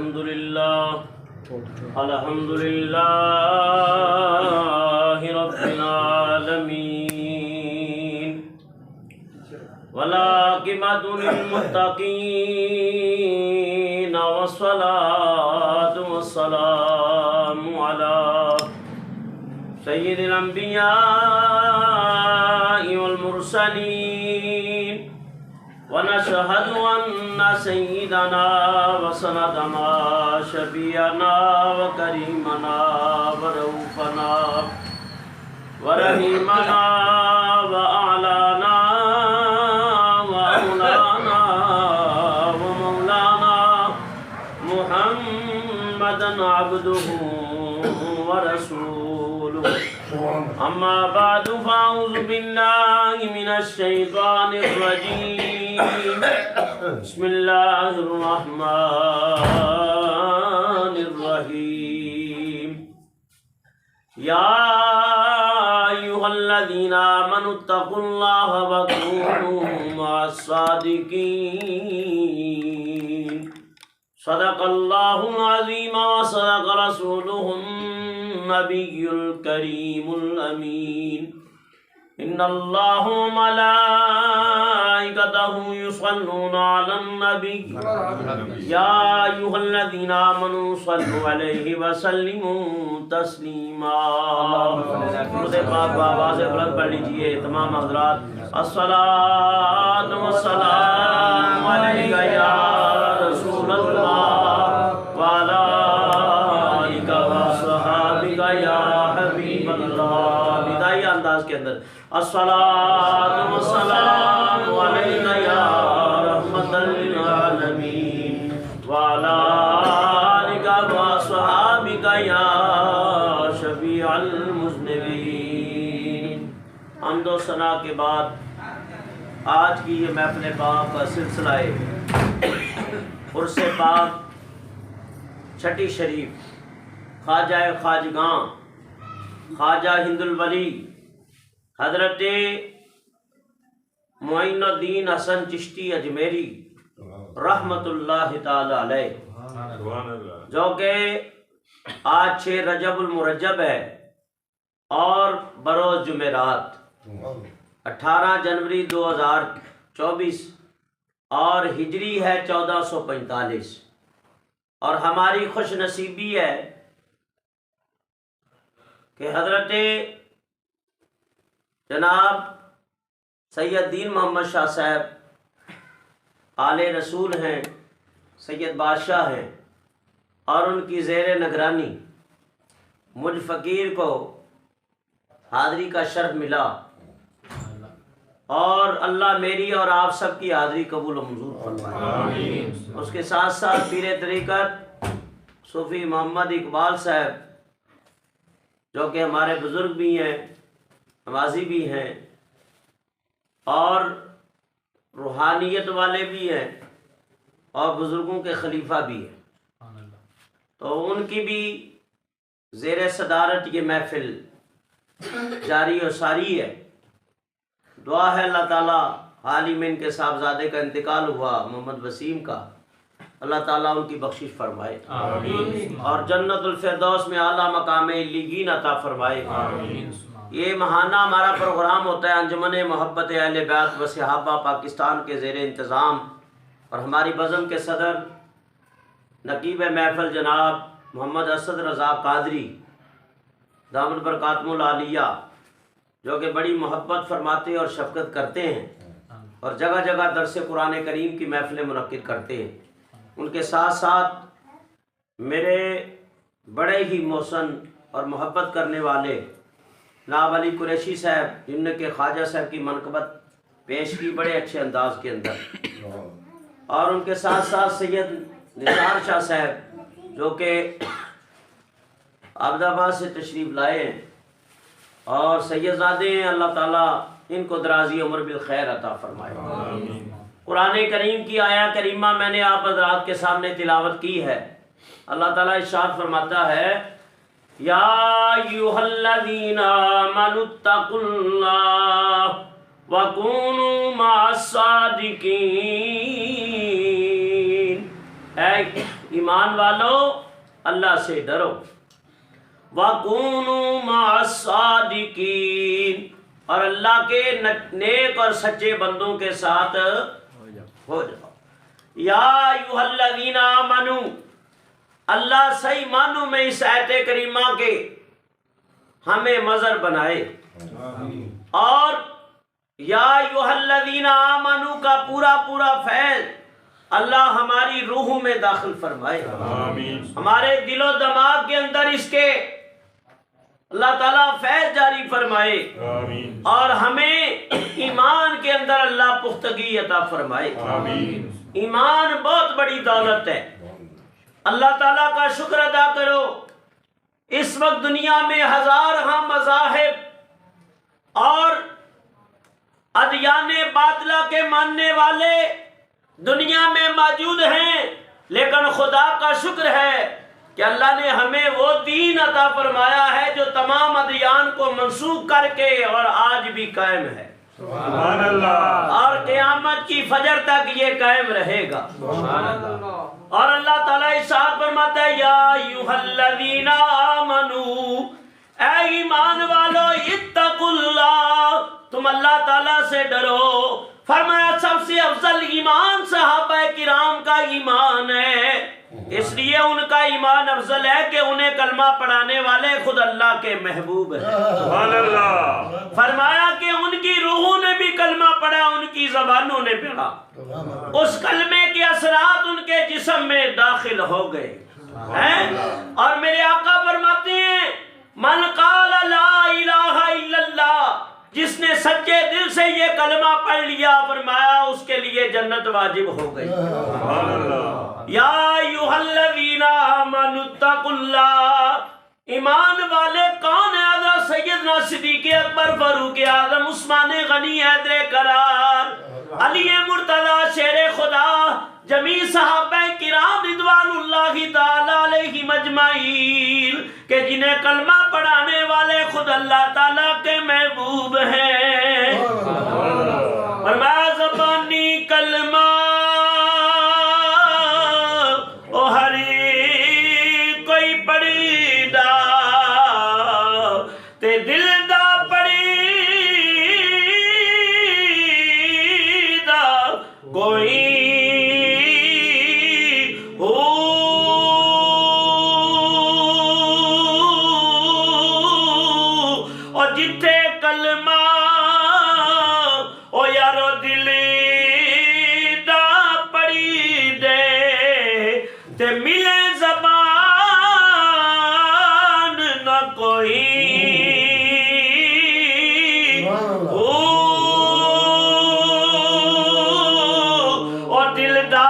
الحمد لله رب العالمين والعاقبة للمتقين والصلاة والسلام على سيد الأنبياء والمرسلين ونشهد أن سيدنا وسندنا شفيعنا وكريمنا ورؤوفنا ورحيمنا وأعلانا وأولانا ومولانا محمدا عبده ورسوله أما بعد فأعوذ بالله من الشيطان الرجيم بسم الله الرحمن الرحيم يا أيها الذين آمنوا اتقوا الله وكونوا مع الصادقين صدق الله العظيم وصدق رسوله النبي الكريم الأمين إن الله وملائكته يصلون على النبي يا أيها الذين آمنوا صلوا عليه وسلموا تسليما درود پاک بآواز بلند پڑھ لیجئے تمام حضرات الصلاة والسلام علیک یا رسول اللہ وعلی آلک وصحابک یا حبیب اللہ بدائی انداز کے اندر الصلاة والسلام علیک یا رحمت للعالمین وعلی آلک وصحابک یا شفیع المذنبین۔ حمد و ثنا کے بعد آج کی یہ محفل پاک کا سلسلہ ہے عرس پاک چھٹی شریف خواجہ خواجگاں خواجہ ہند الولی حضرت معین الدین حسن چشتی اجمیری رحمت اللہ تعالی علیہ، جو کہ آج 6 رجب المرجب ہے اور بروز جمعرات 18 جنوری 2024 اور ہجری ہے 1445، اور ہماری خوش نصیبی ہے کہ حضرت جناب سید دین محمد شاہ صاحب آل رسول ہیں، سید بادشاہ ہیں، اور ان کی زیر نگرانی مجھ فقیر کو حاضری کا شرف ملا، اور اللہ میری اور آپ سب کی حاضری قبول و منظور فرمائے۔ اس کے ساتھ ساتھ پیر طریقت صوفی محمد اقبال صاحب، جو کہ ہمارے بزرگ بھی ہیں، نمازی بھی ہیں، اور روحانیت والے بھی ہیں، اور بزرگوں کے خلیفہ بھی ہیں، تو ان کی بھی زیر صدارت یہ محفل جاری و ساری ہے۔ دعا ہے اللہ تعالیٰ، حال ہی میں ان کے صاحبزادے کا انتقال ہوا محمد وسیم کا، اللہ تعالیٰ ان کی بخشش فرمائے اور جنت الفردوس میں اعلیٰ مقام علیین عطا فرمائے۔ یہ ماہانہ ہمارا پروگرام ہوتا ہے انجمن محبت اہل بیت و صحابہ پاکستان کے زیر انتظام، اور ہماری بزم کے صدر نقیب محفل جناب محمد اسد رضا قادری دامت برکاتہ العالیہ، جو کہ بڑی محبت فرماتے اور شفقت کرتے ہیں، اور جگہ جگہ درس قرآن کریم کی محفلیں منعقد کرتے ہیں۔ ان کے ساتھ ساتھ میرے بڑے ہی محسن اور محبت کرنے والے ناب علی قریشی صاحب، جن نے کہ خواجہ صاحب کی منقبت پیش کی بڑے اچھے انداز کے اندر، اور ان کے ساتھ ساتھ سید نثار شاہ صاحب، جو کہ عابد آباد سے تشریف لائے ہیں اور سید زادے ہیں، اللہ تعالیٰ ان کو درازی عمر بالخیر عطا فرمائے۔ قرآن کریم کی آیہ کریمہ میں نے آپ حضرات کے سامنے تلاوت کی ہے۔ اللہ تعالیٰ ارشاد فرماتا ہے یا ایھا الذین آمنوا اتقوا اللہ وکونوا مع الصادقین، اے ایمان والو اللہ سے ڈرو، وَكُونُوا مَعَ الصَّادِقِينَ، اور اللہ کے نیک اور سچے بندوں کے ساتھ ہو جاؤ۔ یا ایھا الذین آمنوا، اللہ صحیح معنوں میں اس آیت کریمہ کے ہمیں مظہر بنائے، اور یا ایھا الذین آمنوا کا پورا پورا فیض اللہ ہماری روحوں میں داخل فرمائے، ہمارے دل و دماغ کے اندر اس کے اللہ تعالیٰ فیض جاری فرمائے، اور ہمیں ایمان کے اندر اللہ پختگی عطا فرمائے۔ ایمان بہت بڑی دولت ہے، اللہ تعالیٰ کا شکر ادا کرو۔ اس وقت دنیا میں ہزارہا مذاہب اور ادیان باطلہ کے ماننے والے دنیا میں موجود ہیں، لیکن خدا کا شکر ہے کہ اللہ نے ہمیں وہ دین عطا فرمایا ہے جو تمام ادیان کو منسوخ کر کے اور آج بھی قائم ہے، سبحان اللہ، اور قیامت کی فجر تک یہ قائم رہے گا، سبحان اللہ۔ اور اللہ تعالیٰ ارشاد فرماتا ہے یا ایھا الذین آمنوا، اے ایمان والو، اتقوا اللہ، تم اللہ تعالیٰ سے ڈرو۔ فرمایا سب سے افضل ایمان صحابہ کرام کا ایمان ہے، اس لیے ان کا ایمان افضل ہے کہ انہیں کلمہ پڑھانے والے خود اللہ کے محبوب ہیں، سبحان اللہ۔ فرمایا کہ ان کی روحوں نے بھی کلمہ پڑھا، ان کی زبانوں نے پڑھا، اس کلمے کے اثرات ان کے جسم میں داخل ہو گئے ہیں۔ اور میرے آقا فرماتے ہیں من قال لا الہ الا اللہ، جس نے سچے دل سے یہ کلمہ پڑھ لیا، فرمایا اس کے لیے جنت واجب ہو گئی۔ یا ایھا الذین آمنوا اتقوا اللہ، ایمان والے کون ہیں؟ حضرت سیدنا صدیق اکبر، فاروق اعظم، عثمان غنی، حیدر کرار، علی مرتضی شیر خدا، جمیع صحابہ کرام رضوان اللہ تعالی علیہم اجمعین، کہ جنہیں کلمہ پڑھانے والے خود اللہ تعالیٰ کے محبوب ہیں۔ فرمایا زبانی کلمہ او ہری کوئی پڑھی دا تے دل دا پڑھی دا کوئی جتھے کلمہ او یارو دلی دا پڑی دے تے ملے زبان نہ کوئی، او دل دا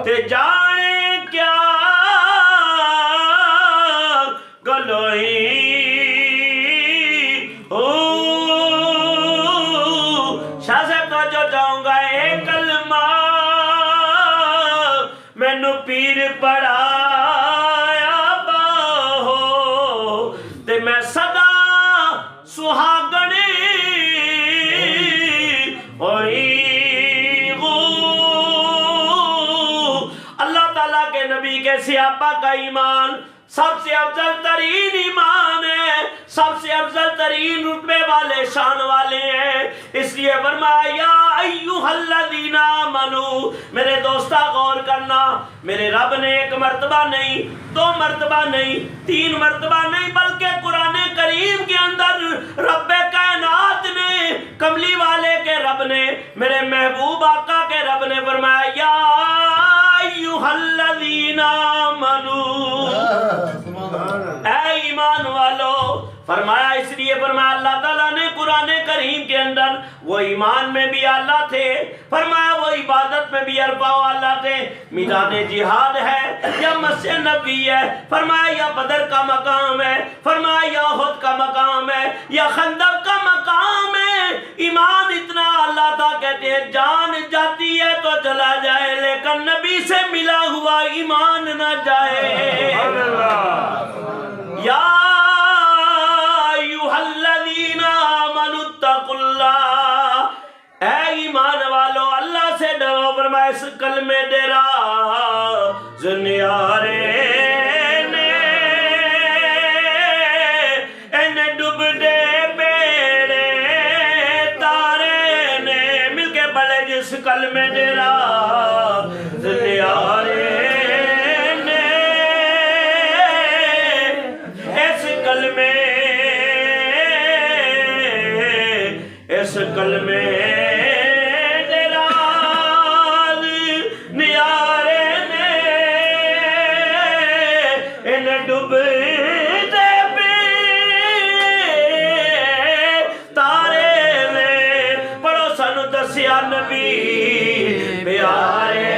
تے جانے کیا گلوئی شاہ صاحب تو جو جاؤں گا، اے کلمہ مینو پیر پڑھایا باہو تے میں صدا سہاگنی ہوئی۔ نبی کے صحابہ کا ایمان سب سے افضل ترین ایمان ہے، سب سے افضل ترین رتبے والے شان والے ہیں، اس لیے فرمایا یا ایھا الذین آمنوا، میرے دوستا غور کرنا، میرے رب نے ایک مرتبہ نہیں، دو مرتبہ نہیں، تین مرتبہ نہیں، بلکہ قرآن کریم کے اندر رب کائنات نے، کملی والے کے رب نے، میرے محبوب آقا کے رب نے فرمایا یا ایھا الذین آمنوا، اے ایمان والو، فرمایا اس لیے فرمایا اللہ تعالیٰ نے قرآن کریم کے اندر وہ ایمان میں بھی اللہ تھے، فرمایا وہ عبادت میں بھی اربع و اللہ تھے، میدان جہاد ہے یا مسجد نبی ہے، فرمایا یا بدر کا مقام ہے، فرمایا یا احد کا مقام ہے یا خندق کا مقام ہے، ایمان اتنا اللہ تعالیٰ کہتے ہیں جان جاتی ہے تو چلا جائے لیکن نبی سے ملا ہوا ایمان نہ جائے۔ یا ایھا اس کلمے دے راز نیارے نے ان ڈب دے بیڑے تارے نے مل کے بڑے جس کلمے دے راز نیارے اس کلمے دے راز نیارے نے ان ڈبدے تارے نے پڑھو سانو دسیا نبی پیارے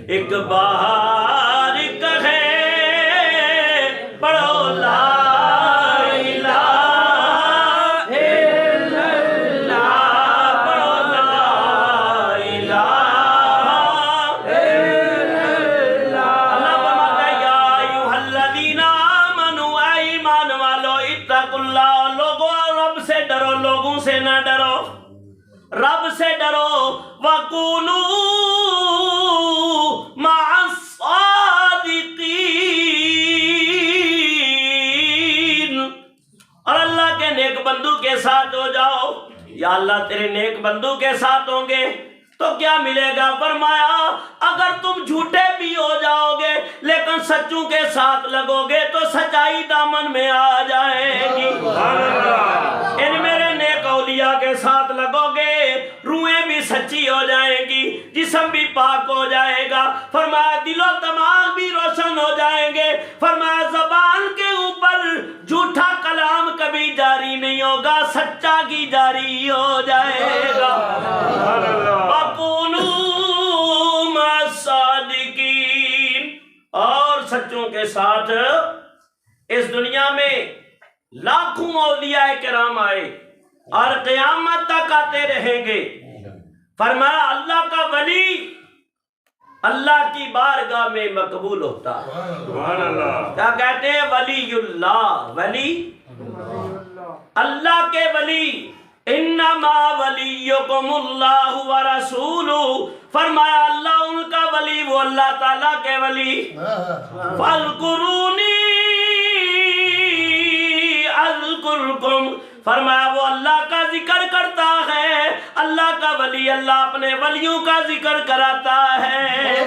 ایک بار کہے پڑھو لا الہ الا اللہ پڑھو لا الہ الا اللہ اللہ فرماتا ہے یا ایھا الذین آمنوا اے ایمان والو اتقوا اللہ لوگوں رب سے ڈرو لوگوں سے نہ ڈرو رب سے ڈرو وَقُولُوا اور اللہ کے نیک بندو کے ساتھ ہو جاؤ یا اللہ تیرے نیک بندو کے ساتھ ہوں گے تو کیا ملے گا فرمایا اگر تم جھوٹے بھی ہو جاؤ گے لیکن سچوں کے ساتھ لگو گے تو سچائی دامن میں آ جائے گی ان میرے نیک اولیاء کے ساتھ لگو گے روحیں بھی سچی ہو جائیں گی جسم بھی پاک ہو جائے گا فرمایا دل و دماغ بھی روشن ہو جائیں گے فرمایا زبان کے اوپر جھوٹا کلام کبھی جاری نہیں ہوگا سچا کی جاری ہو جائے گا وَقُولُوا مَعَ الصَّادِقِينَ اور سچوں کے ساتھ اس دنیا میں لاکھوں اولیاء کرام آئے اور قیامت تک آتے رہیں گے فرمایا اللہ کا ولی اللہ کی بارگاہ میں مقبول ہوتا کیا کہتے ہیں ولی اللہ ولی اللہ کے ولی انما ولیکم اللہ ورسولہ فرمایا اللہ ان کا ولی وہ اللہ تعالیٰ کے ولی فاذکرونی اذکرکم فرمایا وہ اللہ کا ذکر کرتا ہے اللہ کا ولی اللہ اپنے ولیوں کا ذکر کراتا ہے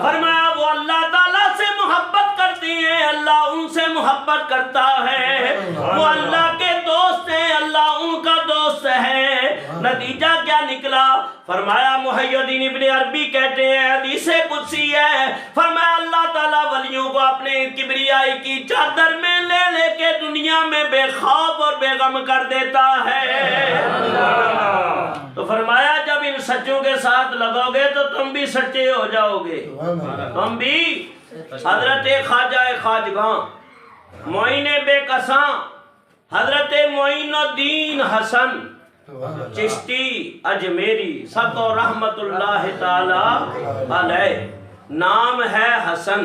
فرمایا وہ اللہ تعالیٰ سے محبت کرتی ہیں اللہ ان سے محبت کرتا ہے وہ اللہ کے دوست ہیں اللہ ان کا دوست ہے نتیجہ کیا نکلا فرمایا محی الدین ابن عربی کہتے ہیں حدیث قدسی ہے فرمایا اللہ تعالیٰ ولیوں کو اپنے کبریائی کی چادر میں لے لے کے دنیا میں بے خوف اور بے غم کر دیتا ہے تو فرمایا جب ان سچوں کے ساتھ لگو گے تو تم بھی سچے ہو جاؤ گے تم بھی حضرت خواجہ خواجگاں معین بے کساں حضرت معین الدین حسن چشتی اجمیری سب کو رحمت اللہ تعالی علیہ نام ہے حسن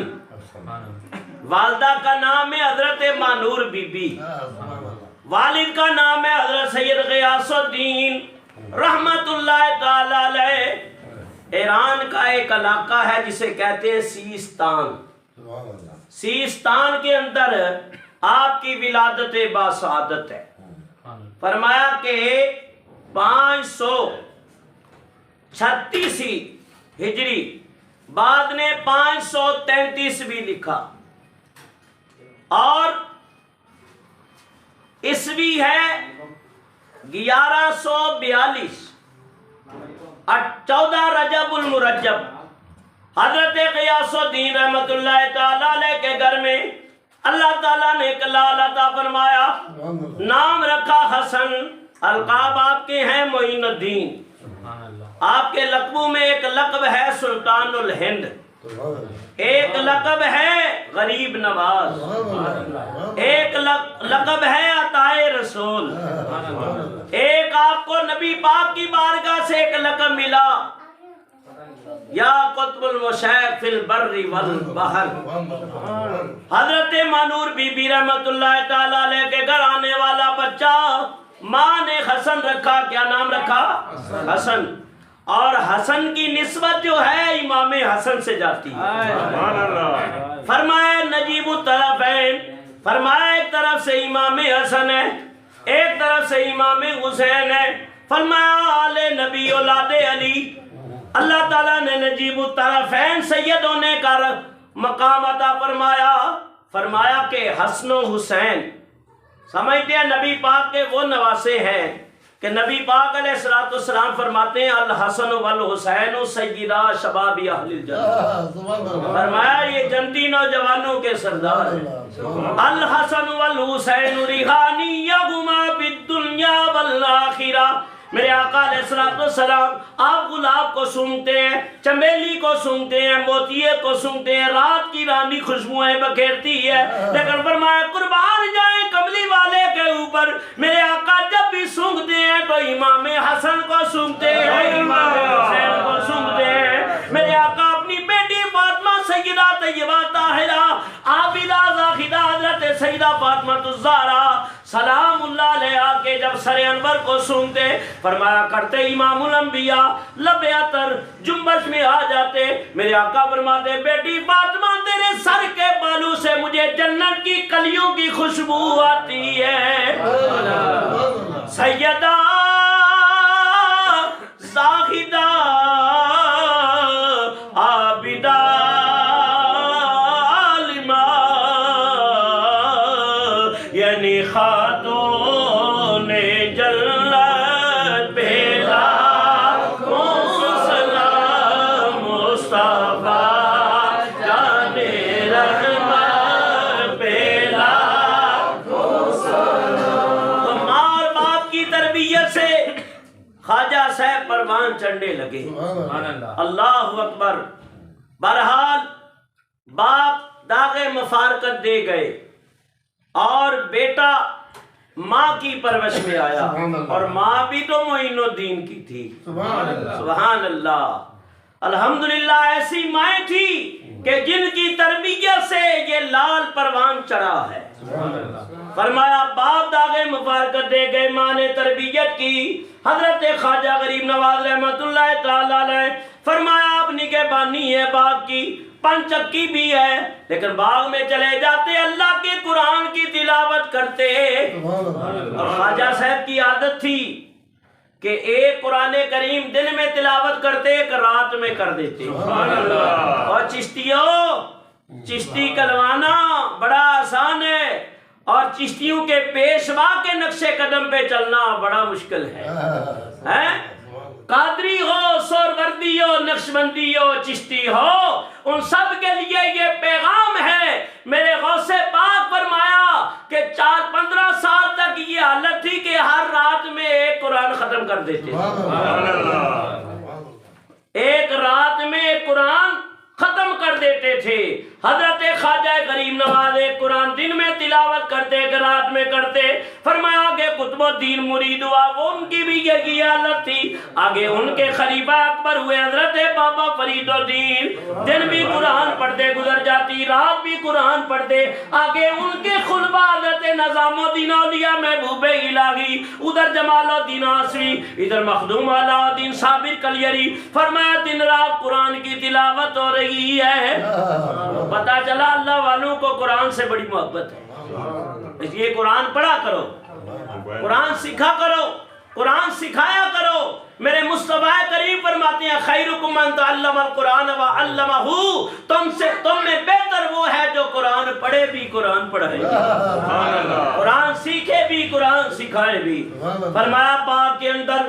والدہ کا نام ہے حضرت مانور بی بی والد کا نام ہے حضرت سید غیاث الدین رحمت اللہ تعالی علیہ ایران کا ایک علاقہ ہے جسے کہتے ہیں سیستان سیستان کے اندر آپ کی ولادت باسعادت ہے فرمایا کہ 536 ہجری بعد نے 533 بھی لکھا اور عیسوی ہے 1142 14 رجب المرجب حضرت غیاث الدین رحمت اللہ تعالیٰ علیہ کے گھر میں اللہ تعالیٰ نے ایک لال عطا فرمایا، نام رکھا حسن، القاب آپ کے ہیں معین الدین، آپ کے لقبوں میں ایک لقب ہے سلطان الہند، ایک لقب ہے غریب نواز، ایک لقب ہے عطائے رسول، ایک آپ کو نبی پاک کی بارگاہ سے ایک لقب ملا، یا قطب المشائق فی البر والبحر۔ حضرت مانور بی بی رحمت اللہ تعالیٰ علیہ کے گھر آنے والا بچہ ماں نے حسن رکھا، کیا نام رکھا؟ حسن۔ اور حسن کی نسبت جو ہے امام حسن سے جاتی ہے، فرمایا نجیب الطرفین، فرمایا ایک طرف سے امام حسن ہے، ایک طرف سے امام حسین ہے، فرمایا آل نبی اولاد علی، اللہ تعالیٰ نے نجیب الطرفین سید ہونے کا مقام عطا فرمایا، فرمایا کہ حسن و حسین سمجھتے ہیں نبی پاک کے وہ نواسے ہیں کہ نبی پاک علیہ السلام فرماتے ہیں الحسن والحسین سیدہ شباب اہل الجنہ، فرمایا یہ جنتی نوجوانوں کے سردار ہیں، الحسن والحسین ریحانیہما فی الدنیا والآخرہ۔ میرے آقا علیہ السلام آپ گلاب کو سونگتے ہیں، چمیلی کو سونگتے ہیں، موتیے کو سونگتے ہیں، رات کی رانی خوشبوئیں بکھیرتی ہے، لیکن فرمایا قربان جائیں کملی والے کے اوپر، میرے آقا جب بھی سونگتے ہیں تو امام حسن کو سونگتے ہیں، امام حسین کو سونگتے ہیں۔ میرے آقا اپنی بیٹی فاطمہ سیدہ طیبہ طاہرہ عابدہ زاہدہ حضرت سیدہ فاطمہ الزہرا سلام اللہ علیہ کے جب سر انور کو سونگتے، فرمایا کرتے امام الانبیاء لب عطر جنبش میں آ جاتے، میرے آقا فرماتے بیٹی فاطمہ تیرے سر کے بالوں سے مجھے جنت کی کلیوں کی خوشبو آتی ہے، سیدہ زاہدہ عابدہ عالمہ یعنی خاتون جنت بھیلا سلام مصطفیٰ جان رحمت بھیلا۔ تو ماں اور باپ کی تربیت سے خواجہ صاحب پروان چڑھنے لگے، اللہ اکبر۔ بہرحال باپ داغ مفارقت دے گئے اور بیٹا ماں کی پرورش میں آیا، اور ماں بھی تو معین الدین کی تھی، سبحان اللہ۔ الحمدللہ ایسی مائیں تھی کہ جن کی تربیت سے یہ لال پروان چڑھا ہے۔ فرمایا باپ داغ مفارقت دے گئے، ماں نے تربیت کی، حضرت خواجہ غریب نواز رحمت اللہ تعالی علیہ، فرمایا آپ نگہبانی ہے باغ کی، پنچکی بھی ہے، لیکن باغ میں چلے جاتے اللہ کے قرآن کی تلاوت کرتے، اور خواجہ صاحب کی عادت تھی کہ ایک قرآن کریم دن میں تلاوت کرتے، ایک رات میں کر دیتے۔ اور چشتی کلوانا بڑا آسان ہے، اور چشتیوں کے پیشوا کے نقش قدم پہ چلنا بڑا مشکل ہے۔ قادری ہو، سہروردی ہو، نقشبندی ہو، چشتی ہو، ان سب کے لیے یہ پیغام ہے۔ میرے غوث پاک فرمایا کہ 15 سال تک یہ حالت تھی کہ ہر رات میں ایک قرآن ختم کر دیتے، ایک رات میں ایک قرآن ختم کر دیتے تھے۔ حضرت خواجہ غریب نواز ایک قرآن دن میں تلاوت کرتے، ایک رات میں کرتے۔ فرمایا آگے قطب الدین مرید ہوا، وہ ان کی بھی یہی حالت تھی۔ آگے ان کے خلیفہ اکبر ہوئے حضرت بابا فرید الدین، دن بھی قرآن پڑھتے گزر جاتی، رات بھی قرآن پڑھتے۔ آگے ان کے خلفاء حضرت نظام الدین اولیاء محبوب الہی، ادھر جمال الدین آسری، ادھر مخدوم علاء الدین صابر کلیری۔ فرمایا دن رات قرآن کی تلاوت ہو رہی ہے۔ پتا چلا اللہ والوں کو قرآن سے بڑی محبت ہے، اس لیے قرآن پڑھا کرو، قرآن سکھا کرو، قرآن سکھایا کرو۔ میرے مصطفیٰ کریم فرماتے ہیں خیرکم من تعلم القرآن وعلمہ، تم میں بہتر وہ ہے جو قرآن پڑھے بھی قرآن پڑھائے، قرآن سیکھے بھی قرآن سکھائے بھی۔ فرمایا پاک کے اندر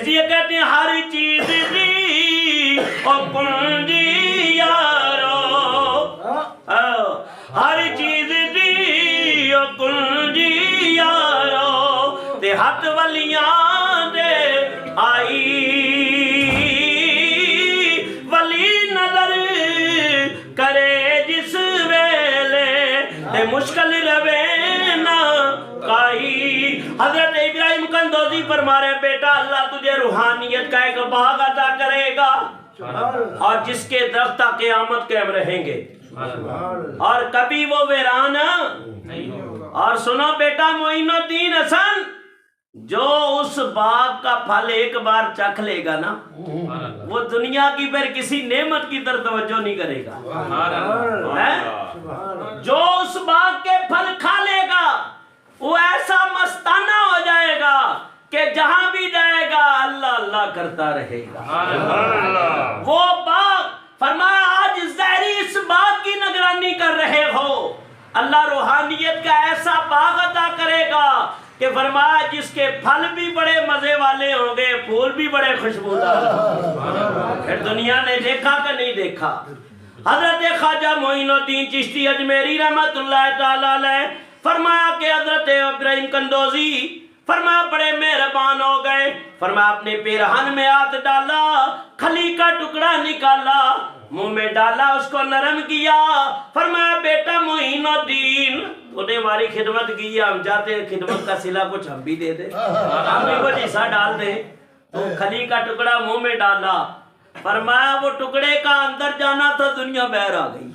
اس لیے کہتے ہیں ہر چیز دی او کنجی یارو، ہر چیز دی او کنجی یارو، تے ہاتھ ولیاں دے آئی ولی نظر کرے جس ویلے تے مشکل روے نہ کائی۔ حضرت ابراہیم کندوزی فرما رہے بیٹا اللہ تجھے روحانیت کا ایک باغ عطا کرے گا اور جس کے درخت تا قیامت قائم رہیں گے اور کبھی وہ ویران نہیں۔ اور سنو بیٹا معین الدین حسن، جو اس باغ کا پھل ایک بار چکھ لے گا نا وہ دنیا کی پھر کسی نعمت کی طرف توجہ نہیں کرے گا۔ جو اس باغ کے پھل کھا لے گا وہ ایسا مستانہ ہو جائے گا کہ جہاں بھی جائے گا اللہ اللہ کرتا رہے گا۔ وہ باغ فرمایا آج زہری اس باغ کی نگرانی کر رہے ہو، اللہ روحانیت کا ایسا باغ عطا کرے گا کہ فرمایا جس کے پھل بھی بڑے مزے والے ہوں گے، پھول بھی بڑے خوشبودار۔ پھر دنیا نے دیکھا کہ نہیں دیکھا؟ حضرت خواجہ معین الدین چشتی اجمیری رحمت اللہ تعالیٰ علیہ فرمایا کہ حضرت ابراہیم کندوزی فرمایا بڑے مہربان ہو گئے، فرمایا اپنے پیرہن میں ہاتھ ڈالا، کھلی کا ٹکڑا نکالا، منہ میں ڈالا، اس کو نرم کیا، فرمایا بیٹا معین الدین انہیں ہماری خدمت کی، ہم چاہتے ہیں خدمت کا صلہ کچھ ہم بھی دے دیں، ہم بھی کچھ حصہ ڈال دیں۔ تو کھلی کا ٹکڑا منہ میں ڈالا، فرمایا وہ ٹکڑے کا اندر جانا تھا، دنیا باہر آ گئی۔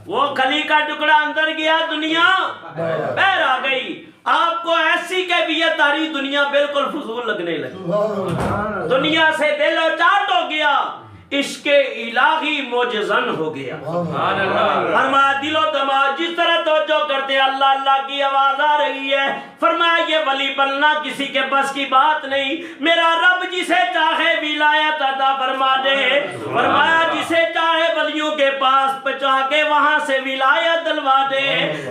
وہ کھلی کا ٹکڑا اندر گیا، دنیا باہر آ گئی۔ آپ کو ایسی کیفیت آ رہی، دنیا بالکل فضول لگنے لگی، دنیا سے دل اچاٹ ہو گیا، عشق الہی معجزن ہو گیا۔ فرمایا دل و دماغ جس طرح توجہ کرتے اللہ اللہ کی آواز آ رہی ہے، فرمایا یہ ولی بننا کسی کے بس کی بات نہیں، میرا رب جسے چاہے ولایت عطا فرما دے، فرمایا جسے چاہے ولیوں کے پاس پہنچا کے وہاں سے ولایت دلوا دے،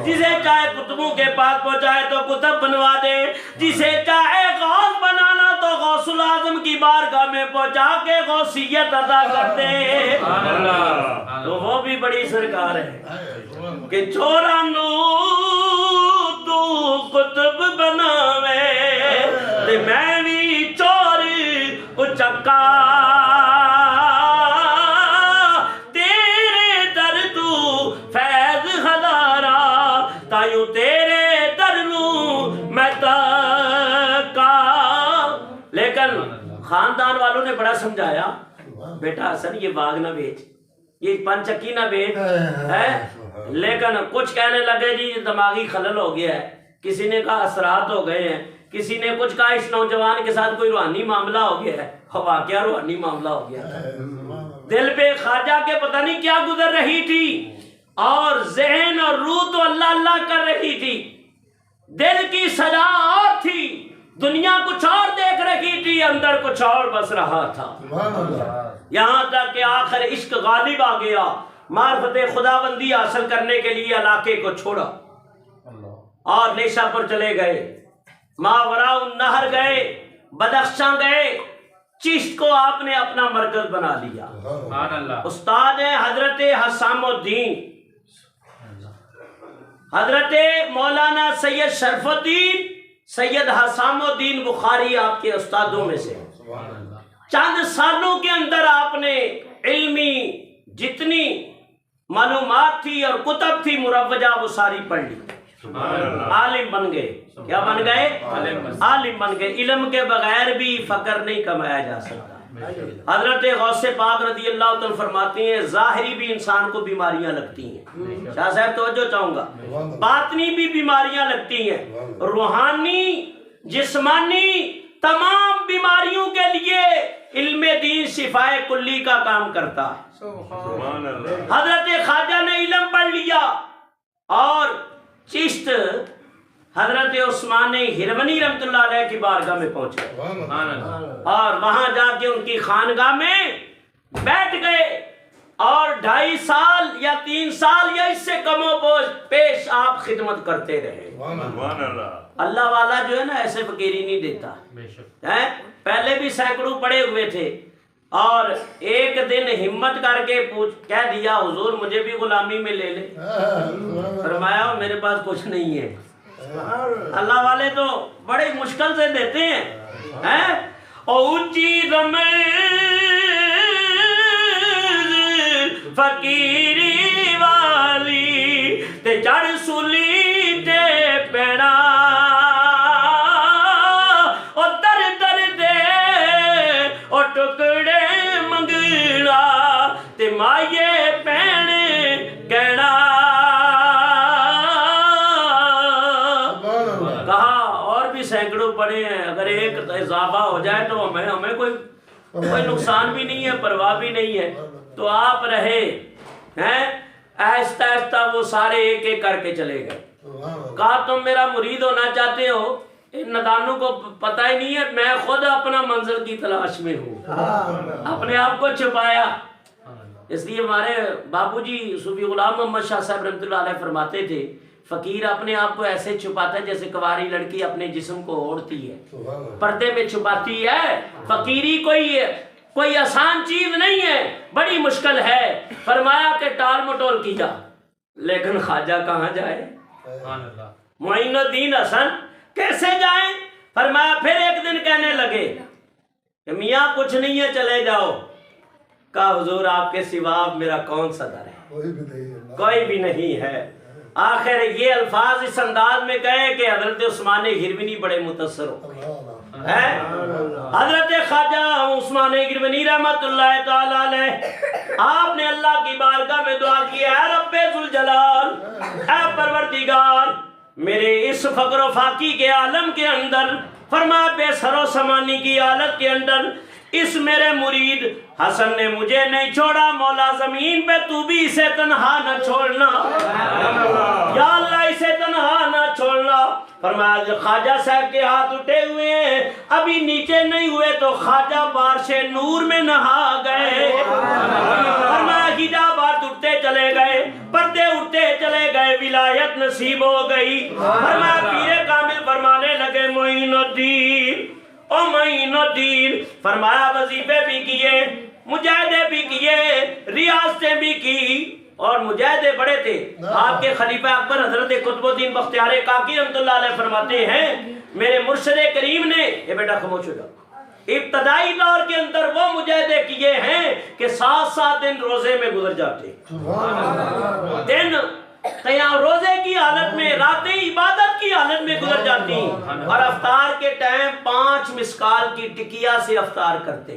جسے چاہے کتبوں کے پاس پہنچائے تو کتب بنوا دے، جسے چاہے غوث بنانا تو غوث العظم کی بارگاہ میں پہنچا کے غوثیت عطا کرتے۔ تو وہ بھی بڑی سرکار ہے کہ چورا نو تو کتب بناوے تے میں بھی چور اچکا، تیرے در تو فیض ہزارا تائیوں تیرے در نو میں تکا۔ لیکن خاندان والوں نے بڑا سمجھایا بیٹا حسن یہ باغ نہ بیچ، یہ پنچکی نہ بیچ ہے، لیکن کچھ کہنے لگے جی دماغی خلل ہو گیا ہے، کسی نے کہا اثرات ہو گئے ہیں، کسی نے کچھ کہا اس نوجوان کے ساتھ کوئی روحانی معاملہ ہو گیا ہے۔ واقعہ روحانی معاملہ ہو گیا تھا، دل پہ خواجہ کے پتہ نہیں کیا گزر رہی تھی اور ذہن اور روح تو اللہ اللہ کر رہی تھی، دل کی سزا اور تھی، دنیا کچھ اور دیکھ رہی تھی، اندر کچھ اور بس رہا تھا۔ یہاں تک کہ آخر عشق غالب آ گیا، معرفت خداوندی حاصل کرنے کے لیے علاقے کو چھوڑا اور نیشا پر چلے گئے، ماوراء النہر گئے، بدخشاں گئے، چشت کو آپ نے اپنا مرکز بنا لیا۔ استاد ہیں حضرت حسام الدین، حضرت مولانا سید شرف الدین سید حسام الدین بخاری آپ کے استادوں میں سے۔ چند سالوں کے اندر آپ نے علمی جتنی معلومات تھی اور کتب تھی مروجہ وہ ساری پڑھ لی، عالم بن گئے۔ کیا بن گئے؟ عالم بن گئے۔ علم کے بغیر بھی فقر نہیں کمایا جا سکتا۔ حضرت غوث پاک رضی اللہ تعالیٰ فرماتے ہیں ظاہری بھی انسان کو بیماریاں لگتی ہیں، شاہ صاحب توجہ چاہوں گا، باطنی بھی بیماریاں لگتی ہیں، روحانی جسمانی تمام بیماریوں کے لیے علم دین شفائے کلی کا کام کرتا ہے۔ حضرت خواجہ نے علم پڑھ لیا اور چشت حضرت عثمان ہرونی رحمت اللہ علیہ کی بارگاہ میں پہنچے اور وہاں جا کے ان کی خانگاہ میں بیٹھ گئے اور 2.5 سال یا 3 سال یا اس سے کم و بیش آپ خدمت کرتے رہے۔ اللہ والا جو ہے نا ایسے فقیری نہیں دیتا ہے. پہلے بھی سینکڑوں پڑے ہوئے تھے اور ایک دن ہمت کر کے کہہ دیا حضور مجھے بھی غلامی میں لے لے. فرمایا میرے پاس کچھ نہیں ہے. اللہ والے تو بڑے مشکل سے دیتے ہیں. اونچی رمز فقیری والی تے چڑھ سولی تے پیڑا او در در دے او ٹکڑے منگڑا تے مائے پین کہنا. کہا اور بھی سینکڑوں پڑے ہیں, اگر ایک اضافہ ہو جائے تو ہمیں کوئی نقصان بھی نہیں ہے, پرواہ بھی نہیں ہے. تو آپ رہے ہیں. آہستہ آہستہ وہ سارے ایک ایک کر کے چلے گئے. کہا تم میرا مرید ہونا چاہتے ہو؟ ان ندانوں کو پتہ ہی نہیں ہے میں خود اپنا منزل کی تلاش میں ہوں. اپنے آپ کو چھپایا. اس لیے ہمارے بابو جی صوفی غلام محمد شاہ صاحب رحمۃ اللہ علیہ فرماتے تھے فقیر اپنے آپ کو ایسے چھپاتا ہے جیسے کنواری لڑکی اپنے جسم کو اوڑھتی ہے, پردے میں چھپاتی ہے. فقیری کوئی آسان چیز نہیں ہے, بڑی مشکل ہے. فرمایا کہ ٹال مٹول کیا لیکن خواجہ کہاں جائے, معین الدین حسن کیسے جائیں. فرمایا پھر ایک دن کہنے لگے کہ میاں کچھ نہیں ہے چلے جاؤ. کہا حضور آپ کے سوا میرا کون سا در ہے, کوئی بھی نہیں ہے. آخر یہ الفاظ اس انداز میں کہے کہ حضرت عثمان غرونی بڑے متاثر ہو گئے. حضرت خواجہ عثمان غرونی رحمت اللہ تعالی علیہ آپ نے اللہ کی بارگاہ میں دعا کی اے رب ذوالجلال, اے پروردگار میرے اس فقر و فاقی کے عالم کے اندر, فرمایا بے سر و سامانی کی حالت کے اندر اس میرے مرید حسن نے مجھے نہیں چھوڑا. مولا زمین پہ تو بھی اسے تنہا نہ چھوڑنا, یا اللہ اسے تنہا نہ چھوڑنا. فرمایا خواجہ صاحب کے ہاتھ اٹھے ہوئے ہیں, ابھی نیچے نہیں ہوئے تو خواجہ بارش نور میں نہا گئے. فرمایا حجابات اٹھتے چلے گئے, پردے اٹھتے چلے گئے, ولایت نصیب ہو گئی. فرمایا پیر کامل فرمانے لگے معین الدین او معین الدین. فرمایا وظیفے بھی کیے, مجاہدے بھی کیے, ریاستیں بھی کی, اور مجاہدے بڑے تھے. آپ کے خلیفہ اکبر حضرت قطب الدین بختیار کاکی رحمۃ اللہ علیہ فرماتے ہیں میرے مرشد کریم نے, یہ بیٹا خاموش ہو جاؤ, ابتدائی دور کے اندر وہ مجاہدے کیے ہیں کہ 7 دن روزے میں گزر جاتے. دن روزے کی حالت میں, راتیں عبادت کی حالت میں گزر جاتی, اور افطار کے ٹائم 5 مسکال کی ٹکیا سے افطار کرتے.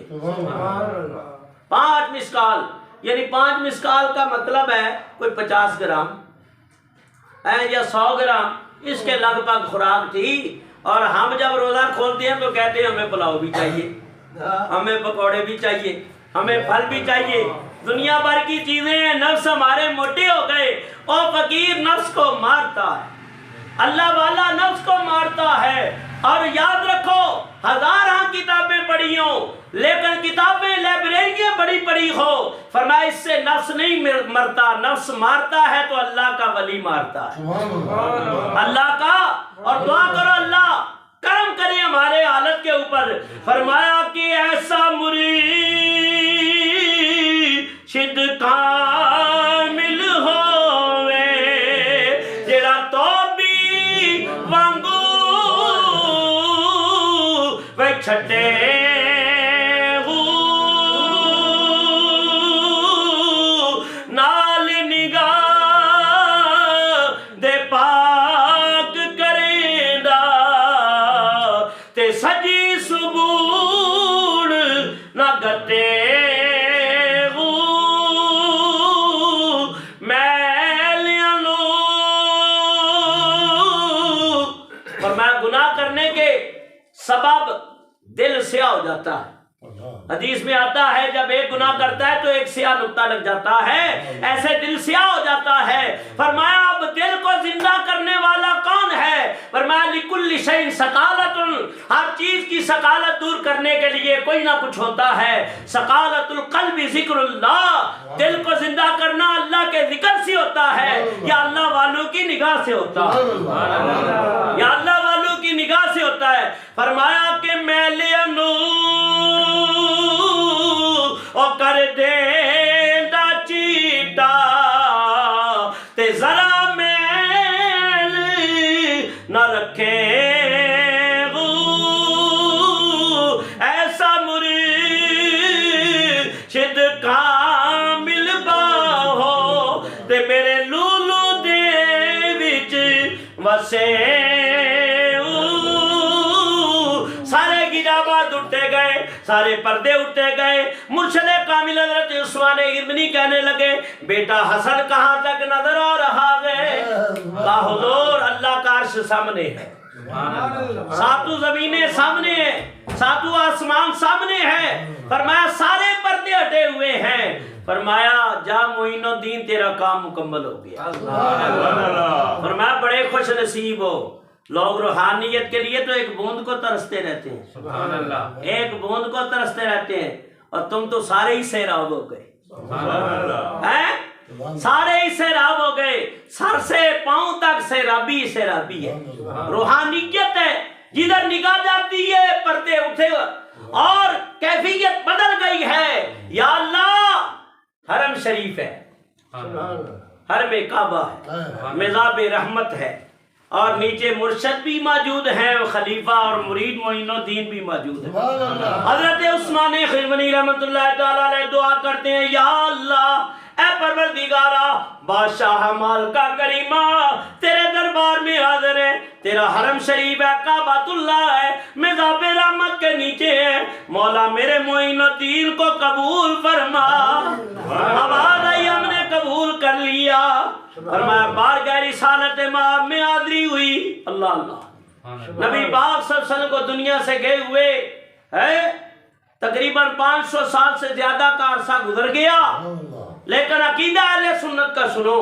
5 مسکال یعنی 5 مسکال کا مطلب ہے کوئی 50 گرام یا 100 گرام, اس کے لگ بھگ خوراک تھی. اور ہم جب روزہ کھولتے ہیں تو کہتے ہیں ہمیں پلاؤ بھی چاہیے, ہمیں پکوڑے بھی چاہیے, ہمیں پھل بھی چاہیے, دنیا بھر کی چیزیں ہیں. نفس ہمارے موٹے ہو گئے. اور فقیر نفس کو مارتا ہے, اللہ والا نفس کو مارتا ہے. اور یاد رکھو 1000 کتابیں پڑھی ہوں لیکن کتابیں لائبریریاں بڑی پڑھی ہو, فرمایا اس سے نفس نہیں مرتا, نفس مارتا ہے تو اللہ کا ولی مارتا ہے, اللہ کا. اور دعا کرو اللہ کرم کرے ہمارے حالت کے اوپر. فرمایا کہ ایسا مرشد کامل ہوئے جڑا تو بھی وانگو وے چھٹے نال نگاہ دے پاک کریندا تے سجی سبوڑ نہ گتے سبب دل سیاہ ہو جاتا ہے. حدیث میں آتا ہے جب ایک گناہ کرتا ہے تو ایک سیاہ نقطہ لگ جاتا ہے, ایسے دل سیاہ ہو جاتا ہے. فرمایا اب دل کو زندہ کرنے والا کون ہے؟ فرمایا لکل شیء سقالۃ, ہر چیز کی سقالت دور کرنے کے لیے کوئی نہ کچھ ہوتا ہے. سقالۃ القلب ذکر اللہ, دل کو زندہ کرنا اللہ کے ذکر سے ہوتا ہے یا اللہ والوں کی نگاہ سے ہوتا ہے, یا اللہ والوں ہوتا ہے. فرمایا کہ میں لینو او کر دے دا چیٹا تے ذرا میل نہ رکھے ایسا مرشد کامل باہو تے میرے لولو دے وچ وسے. سارے گجابات اٹھتے گئے, سارے پردے اٹھتے گئے. مرشد کامل حضرت عثمان ابنی کہنے لگے بیٹا حسن کہاں تک نظر آ رہا ہے؟ کہا حضور اللہ کا عرش سامنے ہے, ساتوں زمینیں سامنے ہیں, ساتوں آسمان سامنے ہیں. فرمایا سارے پردے ہٹے ہوئے ہیں. فرمایا جا معین الدین تیرا کام مکمل ہو گیا. فرمایا بڑے خوش نصیب ہو. لوگ روحانیت کے لیے تو ایک بوند کو ترستے رہتے ہیں, سبحان اللہ, ایک بوند کو ترستے رہتے ہیں, اور تم تو سارے ہی سیراب ہو گئے. سارے ہی سیراب ہو گئے, سر سے پاؤں تک سیرابی سیرابی ہے. روحانیت ہے, جدھر نگاہ جاتی ہے پردے اٹھے اور کیفیت بدل گئی ہے. یا اللہ حرم شریف ہے, حرم کعبہ ہے, مزاب رحمت ہے, اور نیچے مرشد بھی موجود ہیں, خلیفہ اور مرید معین الدین بھی موجود ہیں. حضرت عثمان خرمنی رحمت اللہ تعالیٰ علیہ دعا کرتے ہیں یا اللہ اے پروردگارا بادشاہ مالکہ کریمہ تیرے دربار میں حاضر ہے, تیرا حرم شریف ہے, کعبۃ اللہ ہے, مزاب رحمت کے نیچے ہے. مولا میرے معین الدین کو قبول فرما. آواز آئی ہم نے قبول کر لیا. فرمایا بارگاہ رسالت مآب میں حاضری ہوئی. اللہ اللہ, نبی پاک صلی اللہ علیہ وسلم کو دنیا سے گئے ہوئے ہے تقریباً 500 سال سے زیادہ کا عرصہ گزر گیا, لیکن عقیدہ اہل سنت کا سنو.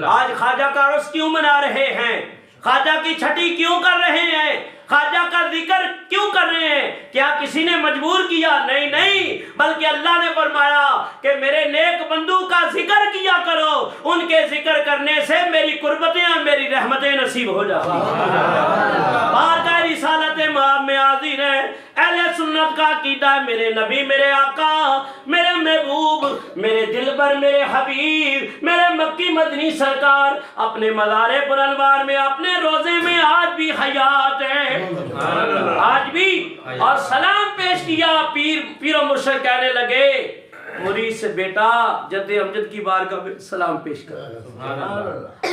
آج خواجہ کا عرس کیوں منا رہے ہیں؟ خواجہ کی چھٹی کیوں کر رہے ہیں؟ خواجہ کا ذکر کیوں کر رہے ہیں؟ کیا کسی نے مجبور کیا؟ نہیں نہیں, بلکہ اللہ نے فرمایا کہ میرے نیک بندوں کا ذکر کیا کرو, ان کے ذکر کرنے سے میری قربتیں اور میری رحمتیں نصیب ہو جاتی ہیں. بارگاہ رسالت مآب میں حاضر ہے. اہل سنت کا عقیدہ ہے میرے نبی, میرے آقا, میرے محبوب, میرے دلبر, میرے حبیب, میرے مکی مدنی سرکار اپنے مزار پرانوار میں اپنے روزے میں آج بھی حیات ہیں, آج بھی. اور سلام پیش کیا. پیر و مرشد کہنے لگے مرید سے بیٹا جد امجد کی بارگاہ میں سلام پیش کر.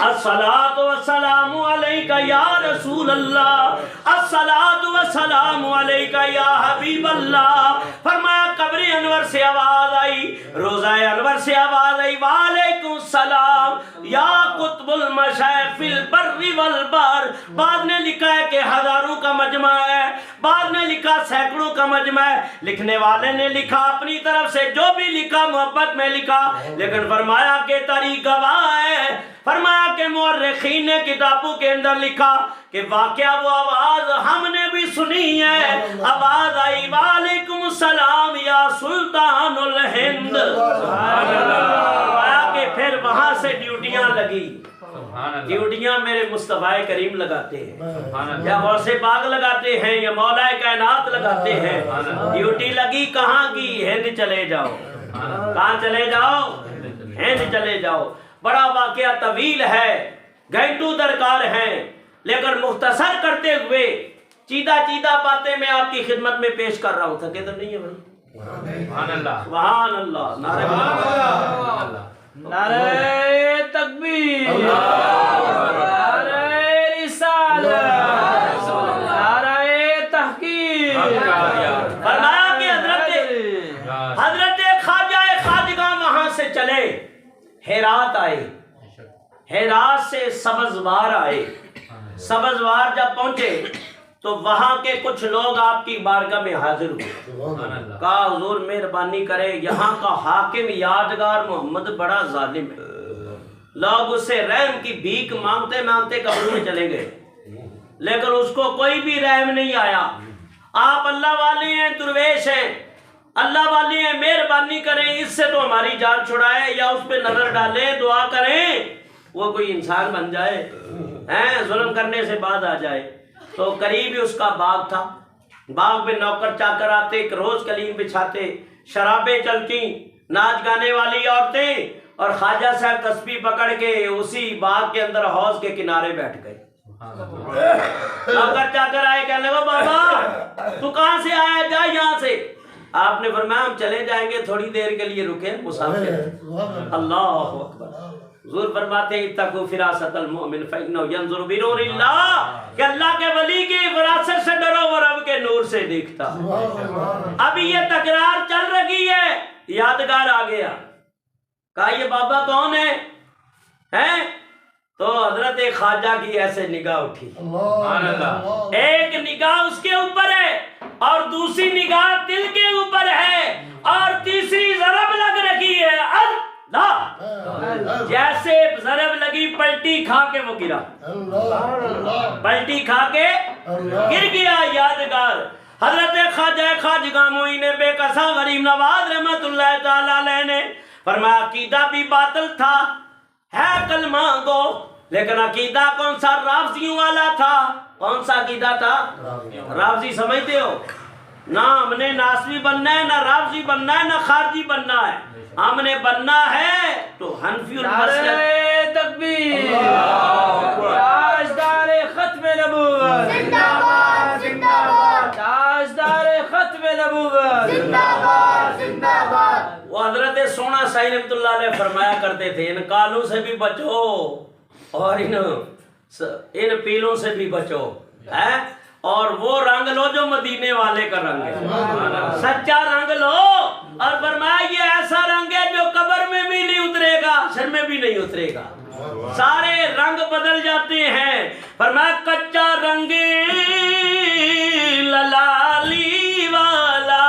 الصلاۃ والسلام علیک یا رسول اللہ, الصلاۃ والسلام علیک یا حبیب اللہ. فرمایا قبر انور سے آواز آئی, روزہ انور سے آواز آئی, وعلیکم السلام یا قطب المشائخ فی البر والبحر. بعد نے لکھا ہے کہ ہزاروں کا مجمع ہے, بعد نے لکھا سینکڑوں کا مجمع ہے. لکھنے والے نے لکھا اپنی طرف سے جو بھی لکھا محبت میں لکھا, لیکن فرمایا کہ تاریخ گواہ ہے. فرمایا کہ مورخین نے کتابوں کے اندر لکھا کہ واقعہ وہ آواز ہم نے بھی سنی ہے. آواز آئی وعلیکم السلام یا سلطان الہند. فرمایا کہ پھر وہاں سے ڈیوٹیاں لگی. ڈیوٹیاں میرے مصطفیٰ کریم لگاتے ہیں, یا غوث پاک لگاتے ہیں, یا مولا کائنات لگاتے ہیں. ڈیوٹی لگی کہاں کی؟ ہند چلے جاؤ. کہاں چلے جاؤ؟ ہند چلے جاؤ. بڑا واقعہ طویل ہے, گھنٹوں درکار ہیں, لیکن مختصر کرتے ہوئے چیدہ چیدہ باتیں میں آپ کی خدمت میں پیش کر رہا ہوں. تھکے تو نہیں ہے بھائی؟ سبحان اللہ, سبحان اللہ, نعرہ نعرہ تکبیر, نعرہ رسالت, نعرہ تحقیق. فرمایا کہ حضرت خواجہ خواجگاں وہاں سے چلے, ہیرات آئے, ہیرات سے سبزوار آئے. سبزوار جب پہنچے تو وہاں کے کچھ لوگ آپ کی بارگاہ میں حاضر ہوئے. کہا حضور مہربانی کرے, یہاں کا حاکم یادگار محمد بڑا ظالم ہے. لوگ اس سے رحم کی بھیک مانگتے مانگتے قبر میں چلے گئے, لیکن اس کو کوئی بھی رحم نہیں آیا. آپ اللہ والے ہیں, درویش ہیں, اللہ والے ہیں, مہربانی کریں اس سے تو ہماری جان چھڑائے, یا اس پہ نظر ڈالیں, دعا کریں وہ کوئی انسان بن جائے, ظلم کرنے سے بعد آ جائے. تو قریب ہی اس کا باغ تھا. باغ میں نوکر چاکر آتے، ایک روز قلیم بچھاتے، شرابیں چلتی، ناچ گانے والی عورتیں، اور خواجہ صاحب تسبیح پکڑ کے اسی باغ کے اندر حوض کے کنارے بیٹھ گئے. نوکر چاکر آئے، کہنے لگا بابا تو کہاں سے آیا، جا یہاں سے. آپ نے فرمایا ہم چلے جائیں گے، تھوڑی دیر کے لیے رکے، مسافر. اللہ اکبر. حضور فرماتے ہیں اتقوا فراست المؤمن فإنہ ينظر بنور اللہ، کہ اللہ کے ولی کی فراست سے ڈرو، وہ رب کے نور سے دیکھتا. ابھی یہ تکرار چل رہی ہے، یادگار آ گیا. کہا یہ بابا کون ہے؟ تو حضرت خواجہ کی ایسے نگاہ اٹھی. ایک نگاہ اس کے اوپر ہے اور دوسری نگاہ دل کے اوپر ہے اور تیسری ضرب لگ رہی ہے. اللہ، جیسے ضرب لگی پلٹی کھا کے وہ گرا، پلٹی کھا کے گر گیا. یادگار حضرت خواجہ خواجگاں معین بے کسا غریب نواز رحمت اللہ تعالی علیہ نے فرمایا عقیدہ بھی باطل تھا، ہے کلمہ گو، لیکن عقیدہ کون سا؟ رافضیوں والا تھا. کون سا عقیدہ تھا؟ رافضی سمجھتے ہو؟ نہ ہم نے ناسوی بننا ہے، نہ رافضی بننا ہے، نہ خارجی بننا ہے. ہم نے بننا ہے تو حنفی المسلک. تکبیر، تاجدار ختم نبوت زندہ باد، زندہ باد، تاجدار ختم نبوت زندہ باد، زندہ باد. وہ حضرت سونا سائی رحمت اللہ علیہ فرمایا کرتے تھے ان کالوں سے بھی بچو اور ان پیلوں سے بھی بچو، اور وہ رنگ لو جو مدینے والے کا رنگ ہے، سچا رنگ لو. اور فرمایا یہ ایسا رنگ ہے جو قبر میں بھی نہیں اترے گا، حشر میں بھی نہیں اترے گا. سارے رنگ بدل جاتے ہیں. فرمایا کچا رنگ للالی والا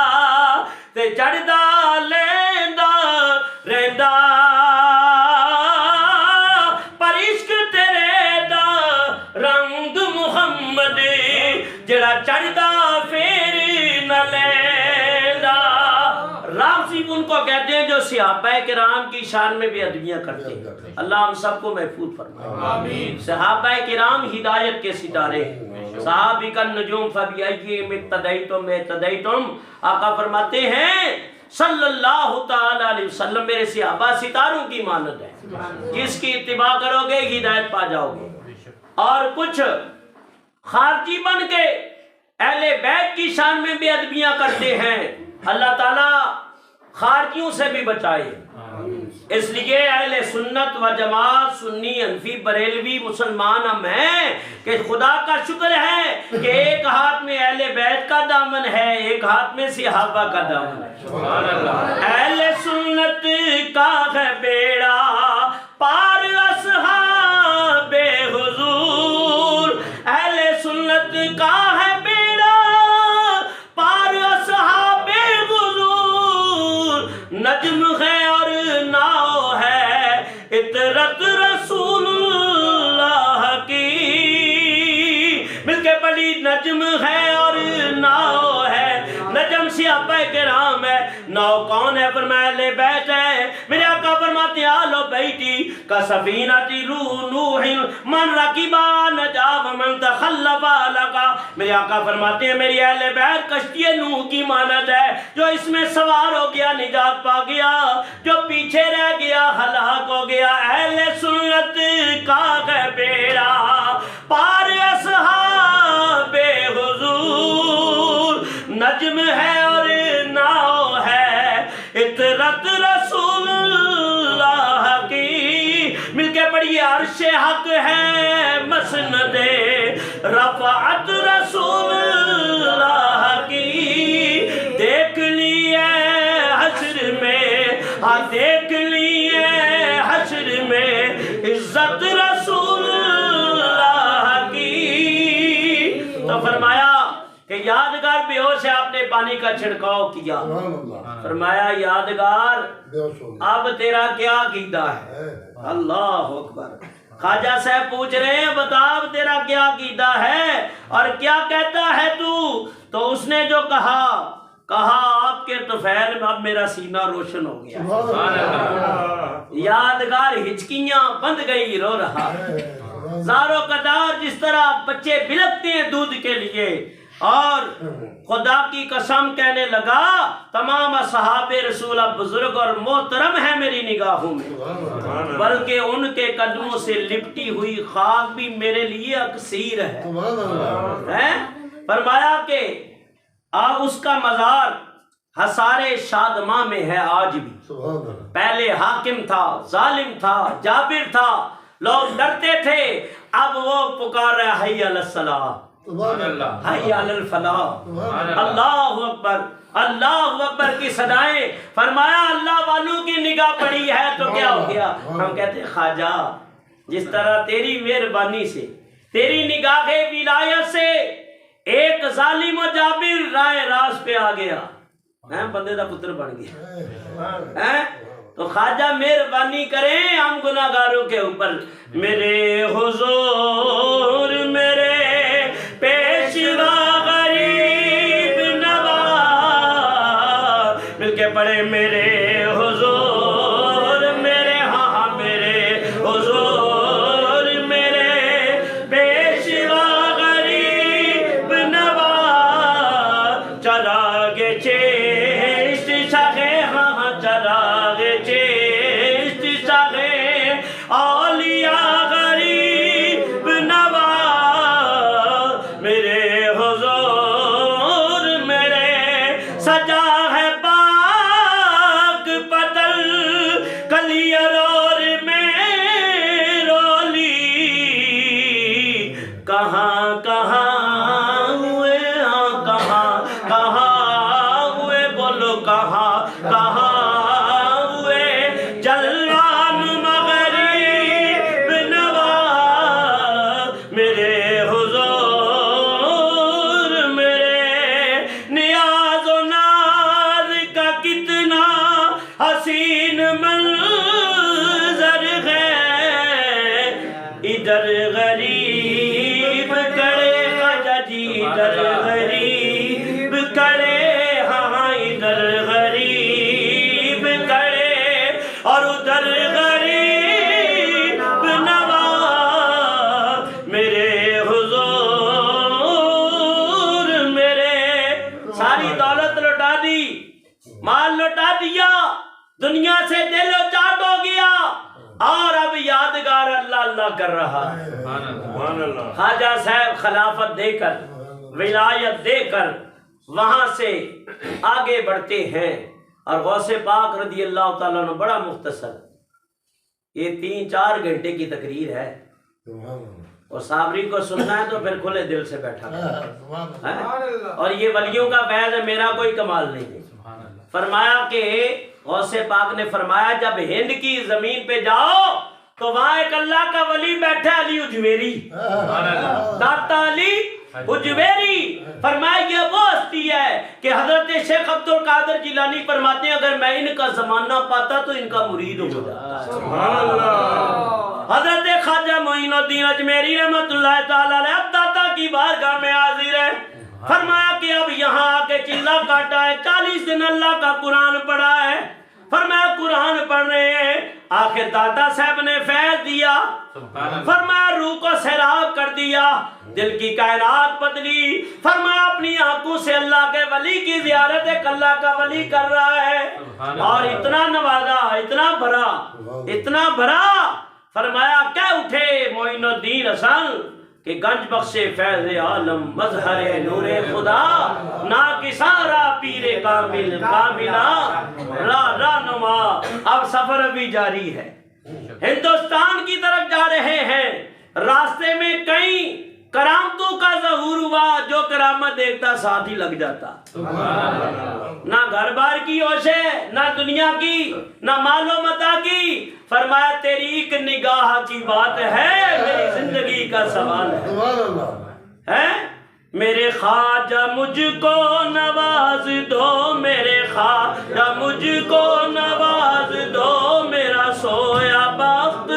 تے چڑھدا لیندا رہندا، پر عشق تیرے دا رنگ محمد جڑا چڑھدا پھر نہ لیندا. رافضی ان کو کہتے ہیں جو صحابہ کرام کی شان میں بے ادبیاں کرتے ہیں. اللہ ہم سب کو محفوظ فرمائے. صحابہ کرام ہدایت کے ستارے، صحابی کا نجوم فبأیہم اقتدیتم اہتدیتم. آقا فرماتے ہیں صلی اللہ تعالی علیہ وسلم میرے صحابہ ستاروں کی مانند ہے، جس کی اتباع کرو گے ہدایت پا جاؤ گے. اور کچھ خارجی بن کے اہل بیت کی شان میں بے ادبیاں کرتے ہیں. اللہ تعالیٰ خارجیوں سے بھی بچائے. اس لیے اہل سنت و جماعت، سنی، حنفی، بریلوی مسلمان ہم ہیں کہ خدا کا شکر ہے کہ ایک ہاتھ میں اہل بیت کا دامن ہے، ایک ہاتھ میں صحابہ کا دامن ہے. اہل سنت کا ہے بیڑا پار اصحاب حضور، اہل سنت کا ہے بیڑا پار اصحاب حضور. نجم ہے اور ناؤ ہے اطرت رسول اللہ کی، مل کے بڑی نجم ہے اور ناؤ ہے. نجم صحابہ کرام ہے، ناؤ کون ہے؟ فرمایا اہل بیت ہے. میرے آقا فرماتے ہیں آلو بیٹی کا سفینتی روح نوح من رکبا نجا ومن تخلفا لگا. میرے آقا فرماتے ہیں میری اہل بیت کشتی نوح کی مانند ہے، جو اس میں سوار ہو گیا نجات پا گیا، جو پیچھے رہ گیا ہلاک ہو گیا. اہل سنت کا ہے بیڑا پار اصحاب حضور، نجم ہے اور ناؤ ہے اطرت رسول اللہ کی. مل کے پڑھیے عرش حق ہے مسند رفعت رسول اللہ کی. دیکھ لیے حشر میں، ہاں دیکھ لیے حشر میں عزت رسول اللہ کی. تو فرمایا کہ یادگار بے ہوش ہے، آپ نے پانی کا چھڑکاؤ کیا. فرمایا یادگار اب تیرا کیا عقیدہ ہے؟ اللہ اکبر. خواجہ صاحب پوچھ رہے ہیں بتا اب تیرا کیا عقیدہ ہے اور کیا کہتا ہے تو اس نے جو کہا آپ کے طفیل میں اب میرا سینہ روشن ہو گیا. یادگار ہچکیاں بند گئی، رو رہا. زاروں قدار جس طرح بچے بلکتے ہیں دودھ کے لیے، اور خدا کی قسم کہنے لگا تمام اصحاب رسول اب بزرگ اور محترم ہیں میری نگاہوں میں، بلکہ ان کے قدموں سے لپٹی ہوئی خاک بھی میرے لیے اکسیر ہے۔ فرمایا کہ اس کا مزار حصار شادماں میں ہے آج بھی۔ پہلے حاکم تھا، ظالم تھا، جابر تھا، لوگ ڈرتے تھے، اب وہ پکار رہا ہے حی علی الصلاۃ، حی علی الفلاح، اللہ اکبر، اللہ اکبر کی صدائیں۔ فرمایا اللہ والوں کی نگاہ پڑی ہے تو کیا ہو گیا؟ ہم کہتے ہیں خواجہ جس طرح تیری مہربانی سے، تیری نگاہ ولایت سے ایک ظالم و جابر رائے راست پہ آ گیا، بندے دا پتر بن گیا، تو خواجہ مہربانی کریں ہم گناہگاروں کے اوپر۔ میرے حضور میرے پیشوا غریب نواز، مل کے پڑھے میرے حضور میرے میرے حضور میرے پیشوا غریب نواز، چراغ چشت شاہے چراغ چشت شاہے اولیاء غریب نواز، میرے حضور میرے سجا ہے پاک پتل کلیئر اور میں رولی، کہاں کہاں ہوئے، کہاں کہاں ہوئے، بولو کہاں کہاں ہوئے، جلوان مغرب نواز، میرے حضور میرے نیاز و ناز کا کتنا حسین منظر ہے، ادھر غریب کڑے خواجہ جی، ادھر غریب کڑے، ہاں ادھر غریب کڑے اور ادھر غریب نواز، میرے حضور میرے ساری دولت لوٹا دی، مال لوٹا دیا، دنیا سے دل و چاٹ ہو گیا، اور اب یادگار اللہ اللہ کر رہا ہے۔ خواجہ صاحب خلافت دے کر، ولایت دے کر وہاں سے آگے بڑھتے ہیں، اور غوث پاک رضی اللہ تعالیٰ عنہ بڑا مختصر، یہ 3-4 گھنٹے کی تقریر ہے، اور صابری کو سننا ہے تو پھر کھلے دل سے بیٹھا ہے، اور یہ ولیوں کا فیض ہے، میرا کوئی کمال نہیں ہے۔ فرمایا کہ غوث پاک نے فرمایا جب ہند کی زمین پہ جاؤ تو وہاں ایک اللہ کا ولی بیٹھا علی اجویری، داتا علی اجویری، فرمایا یہ وہ ہستی ہے کہ حضرت شیخ عبد القادر جیلانی فرماتے ہیں اگر میں ان کا زمانہ پاتا تو ان کا مرید ہو جاتا۔ حضرت خواجہ معین الدین اجمیری رحمت اللہ تعالی علیہ اب داتا کی بارگاہ میں حاضر ہے، فرمایا کہ اب یہاں آ کے چلا کاٹا ہے، 40 دن اللہ کا قرآن پڑھا ہے، فرمایا قرآن پڑھ رہے ہیں، آخر داتا صاحب نے فیض دیا، فرمایا روح کو سیراب کر دیا، دل کی کائنات بدلی، فرمایا اپنی آنکھوں سے اللہ کے ولی کی زیارت ایک اللہ کا ولی کر رہا ہے، اور اتنا نوازا، اتنا بھرا، اتنا بھرا، فرمایا کیا اٹھے معین الدین حسن کہ گنج بخش فیض عالم مظہر نور خدا، نا کسارا پیر کامل کاملا رہنما۔ اب سفر ابھی جاری ہے، ہندوستان کی طرف جا رہے ہیں، راستے میں کئی کرامتوں کا ظہور ہوا، جو کرامت دیکھتا ساتھ ہی لگ جاتا، نہ گھر بار کی ہوش ہے، نہ دنیا کی، نہ مال و متاع کی، فرمایا تیری ایک نگاہ کی بات ہے، میری زندگی کا سوال ہے، میرے خواجہ مجھ کو نواز دو، میرے خواجہ مجھ کو نواز دو، میرا سویا بخت،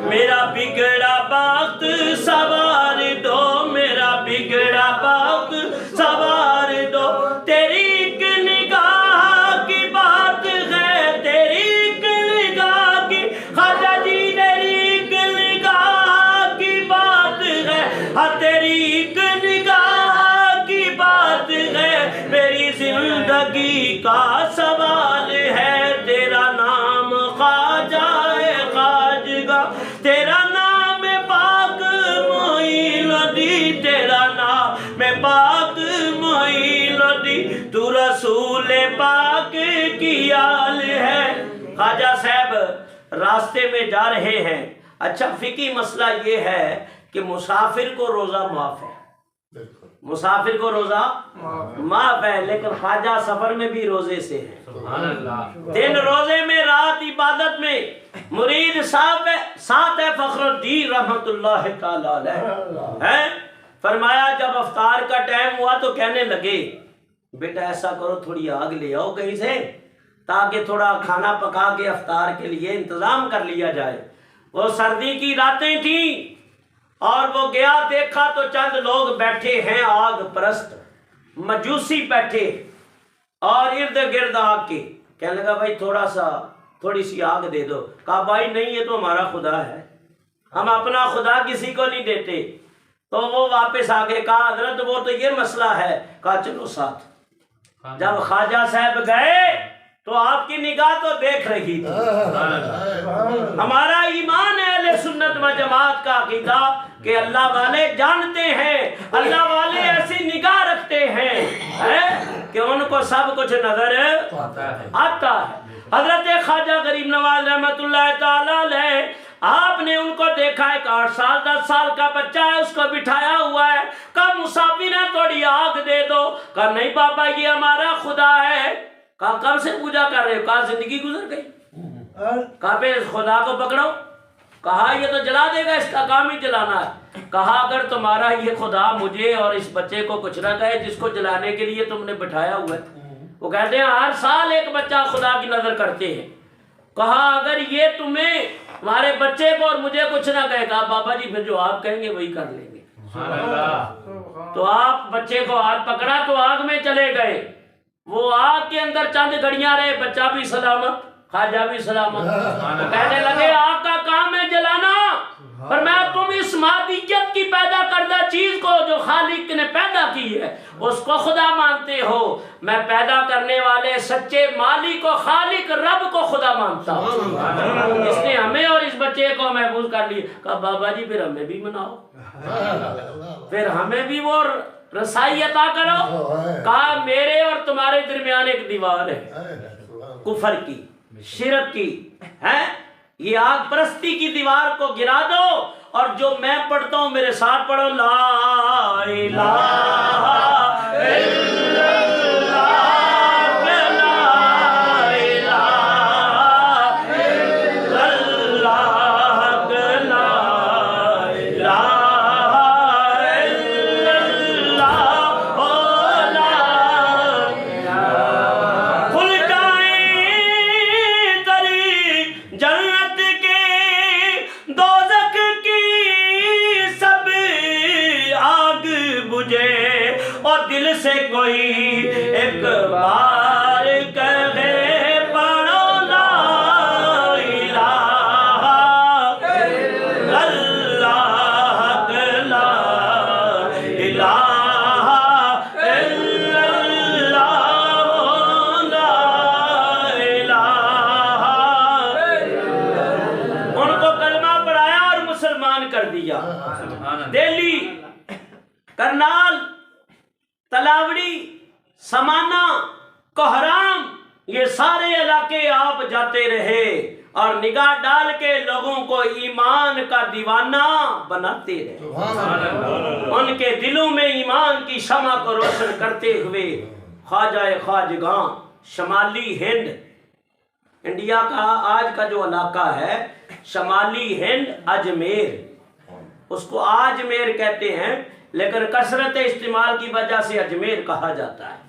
میرا بگڑا بخت سوار دو، میرا بگڑا بخت سوار دو، تیری ایک نگاہ کی بات ہے، تیری ایک نگاہ کی، خواجہ جی تیری ایک نگاہ تو رسول پاک کی آل ہے۔ خواجہ صاحب راستے میں جا رہے ہیں، اچھا فقہی مسئلہ یہ ہے کہ مسافر کو روزہ معاف ہے، مسافر کو روزہ معاف ہے، لیکن خواجہ سفر میں بھی روزے سے ہیں، دن روزے میں رات عبادت میں۔ مرید صاحب ساتھ ہے فخر الدین رحمت اللہ تعالی علیہ، فرمایا جب افطار کا ٹائم ہوا تو کہنے لگے بیٹا ایسا کرو تھوڑی آگ لے آؤ کہیں سے تاکہ تھوڑا کھانا پکا کے افطار کے لیے انتظام کر لیا جائے۔ وہ سردی کی راتیں تھیں اور وہ گیا، دیکھا تو چند لوگ بیٹھے ہیں آگ پرست مجوسی بیٹھے اور ارد گرد آگ کے، کہنے لگا بھائی تھوڑی سی آگ دے دو۔ کہا بھائی نہیں یہ تو ہمارا خدا ہے، ہم اپنا خدا کسی کو نہیں دیتے۔ تو وہ واپس آگے کہا حضرت وہ تو یہ مسئلہ ہے، کہا چلو ساتھ۔ جب خواجہ صاحب گئے تو آپ کی نگاہ تو دیکھ رہی تھی۔ ہمارا ایمان ہے اہل سنت و جماعت کا عقیدہ کہ اللہ والے جانتے ہیں، اللہ والے ایسی نگاہ رکھتے ہیں کہ ان کو سب کچھ نظر آتا ہے۔ حضرت خواجہ غریب نواز رحمت اللہ تعالی علیہ، آپ نے ان کو دیکھا، ایک 8 سال 10 سال کا بچہ ہے اس کو بٹھایا ہوا ہے، کہا مسافر ہے تھوڑی آگ دے دو۔ کہا نہیں بابا یہ ہمارا خدا ہے۔ کہا کب سے پوجا کر رہے ہو؟ کہا زندگی گزر گئی۔ کہا پھر خدا کو پکڑو۔ کہا یہ تو جلا دے گا، اس کا کام ہی جلانا ہے۔ کہا اگر تمہارا یہ خدا مجھے اور اس بچے کو کچھ نہ کہے جس کو جلانے کے لیے تم نے بٹھایا ہوا ہے۔ وہ کہتے ہیں ہر سال ایک بچہ خدا کی نظر کرتے ہیں۔ کہا اگر یہ تمہیں تمہارے بچے کو اور مجھے کچھ نہ کہے، کہا بابا جی پھر جو آپ کہیں گے وہی کر لیں گے۔ تو آپ بچے کو ہاتھ پکڑا تو آگ میں چلے گئے۔ وہ آگ کے اندر چند گھڑیاں رہے، بچہ بھی سلامت خواجہ بھی سلامت۔ وہ کہنے لگے آگ کا کام ہے جلانا، فرمایا تم اس مادیت کی پیدا کردہ چیز کو جو خالق نے پیدا کی ہے اس کو خدا مانتے ہو، میں پیدا کرنے والے سچے مالک کو خالق رب کو خدا مانتا ہوں۔ اس نے ہمیں اور اس بچے کو محفوظ کر لیا۔ کہا بابا جی پھر ہمیں بھی مناؤ، پھر ہمیں بھی وہ رسائی عطا کرو۔ کہا میرے اور تمہارے درمیان ایک دیوار ہے کفر کی، شرک کی ہے، یہ آگ پرستی کی دیوار کو گرا دو اور جو میں پڑھتا ہوں میرے ساتھ پڑھو، لا الہ الا سے کوئی ایک بار کہے پڑھو لا الہ الا اللہ، لا الہ الا اللہ، لا الہ۔ ان کو کلمہ پڑھایا اور مسلمان کر دیا۔ دہلی، کرنال، تلاوڑی، سمانا، کوہرام، یہ سارے علاقے آپ جاتے رہے اور نگاہ ڈال کے لوگوں کو ایمان کا دیوانہ بناتے رہے، ان کے دلوں میں ایمان کی شمع کو روشن کرتے ہوئے خواجہ خواجگاں شمالی ہند، انڈیا کا آج کا جو علاقہ ہے شمالی ہند، اجمیر، اس کو آجمیر کہتے ہیں لیکن کثرت استعمال کی وجہ سے اجمیر کہا جاتا ہے۔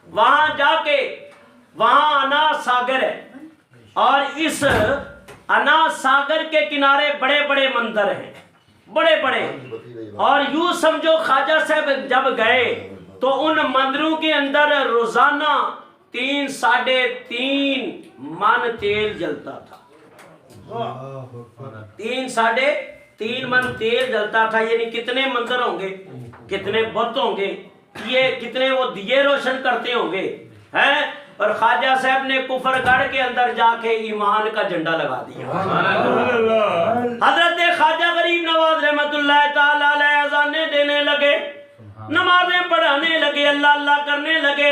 وہاں جا کے وہاں انا ساگر ہے اور اس انا ساگر کے کنارے بڑے بڑے مندر ہیں، بڑے بڑے، اور یوں سمجھو خواجہ صاحب جب گئے تو ان مندروں کے اندر روزانہ 3 ساڑھے 3 من تیل جلتا تھا، 3 ساڑھے 3 من تیل جلتا تھا، یعنی کتنے مندر ہوں گے، کتنے بت ہوں گے، یہ کتنے وہ دیے روشن کرتے ہوں گے ہیں۔ اور خواجہ صاحب نے کفر گڑھ کے اندر جا کے ایمان کا جھنڈا لگا دیا۔ حضرت خواجہ غریب نواز رحمت اللہ تعالی علیہ اذانیں دینے لگے، نمازیں پڑھانے لگے، اللہ اللہ کرنے لگے۔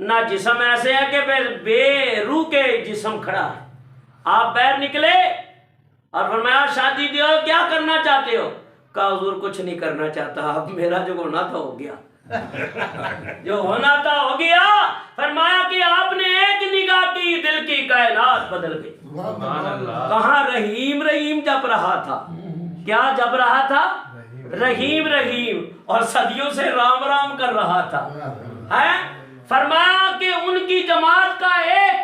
نہ جسم ایسے ہے کہ بے روح کے جسم کھڑا ہے. آپ باہر نکلے اور فرمایا شادی دیو کیا کرنا چاہتے ہو؟ کہا حضور کچھ نہیں کرنا چاہتا، اب میرا جو ہونا تھا ہو گیا. جو ہونا تھا ہو گیا. فرمایا کہ آپ نے ایک نگاہ کی دل کی کائنات بدل گئی. کہاں رحیم رحیم جب رہا تھا، کیا جب رہا تھا؟ رحیم رحیم، اور صدیوں سے رام رام کر رہا تھا. فرمایا کہ ان کی جماعت کا ایک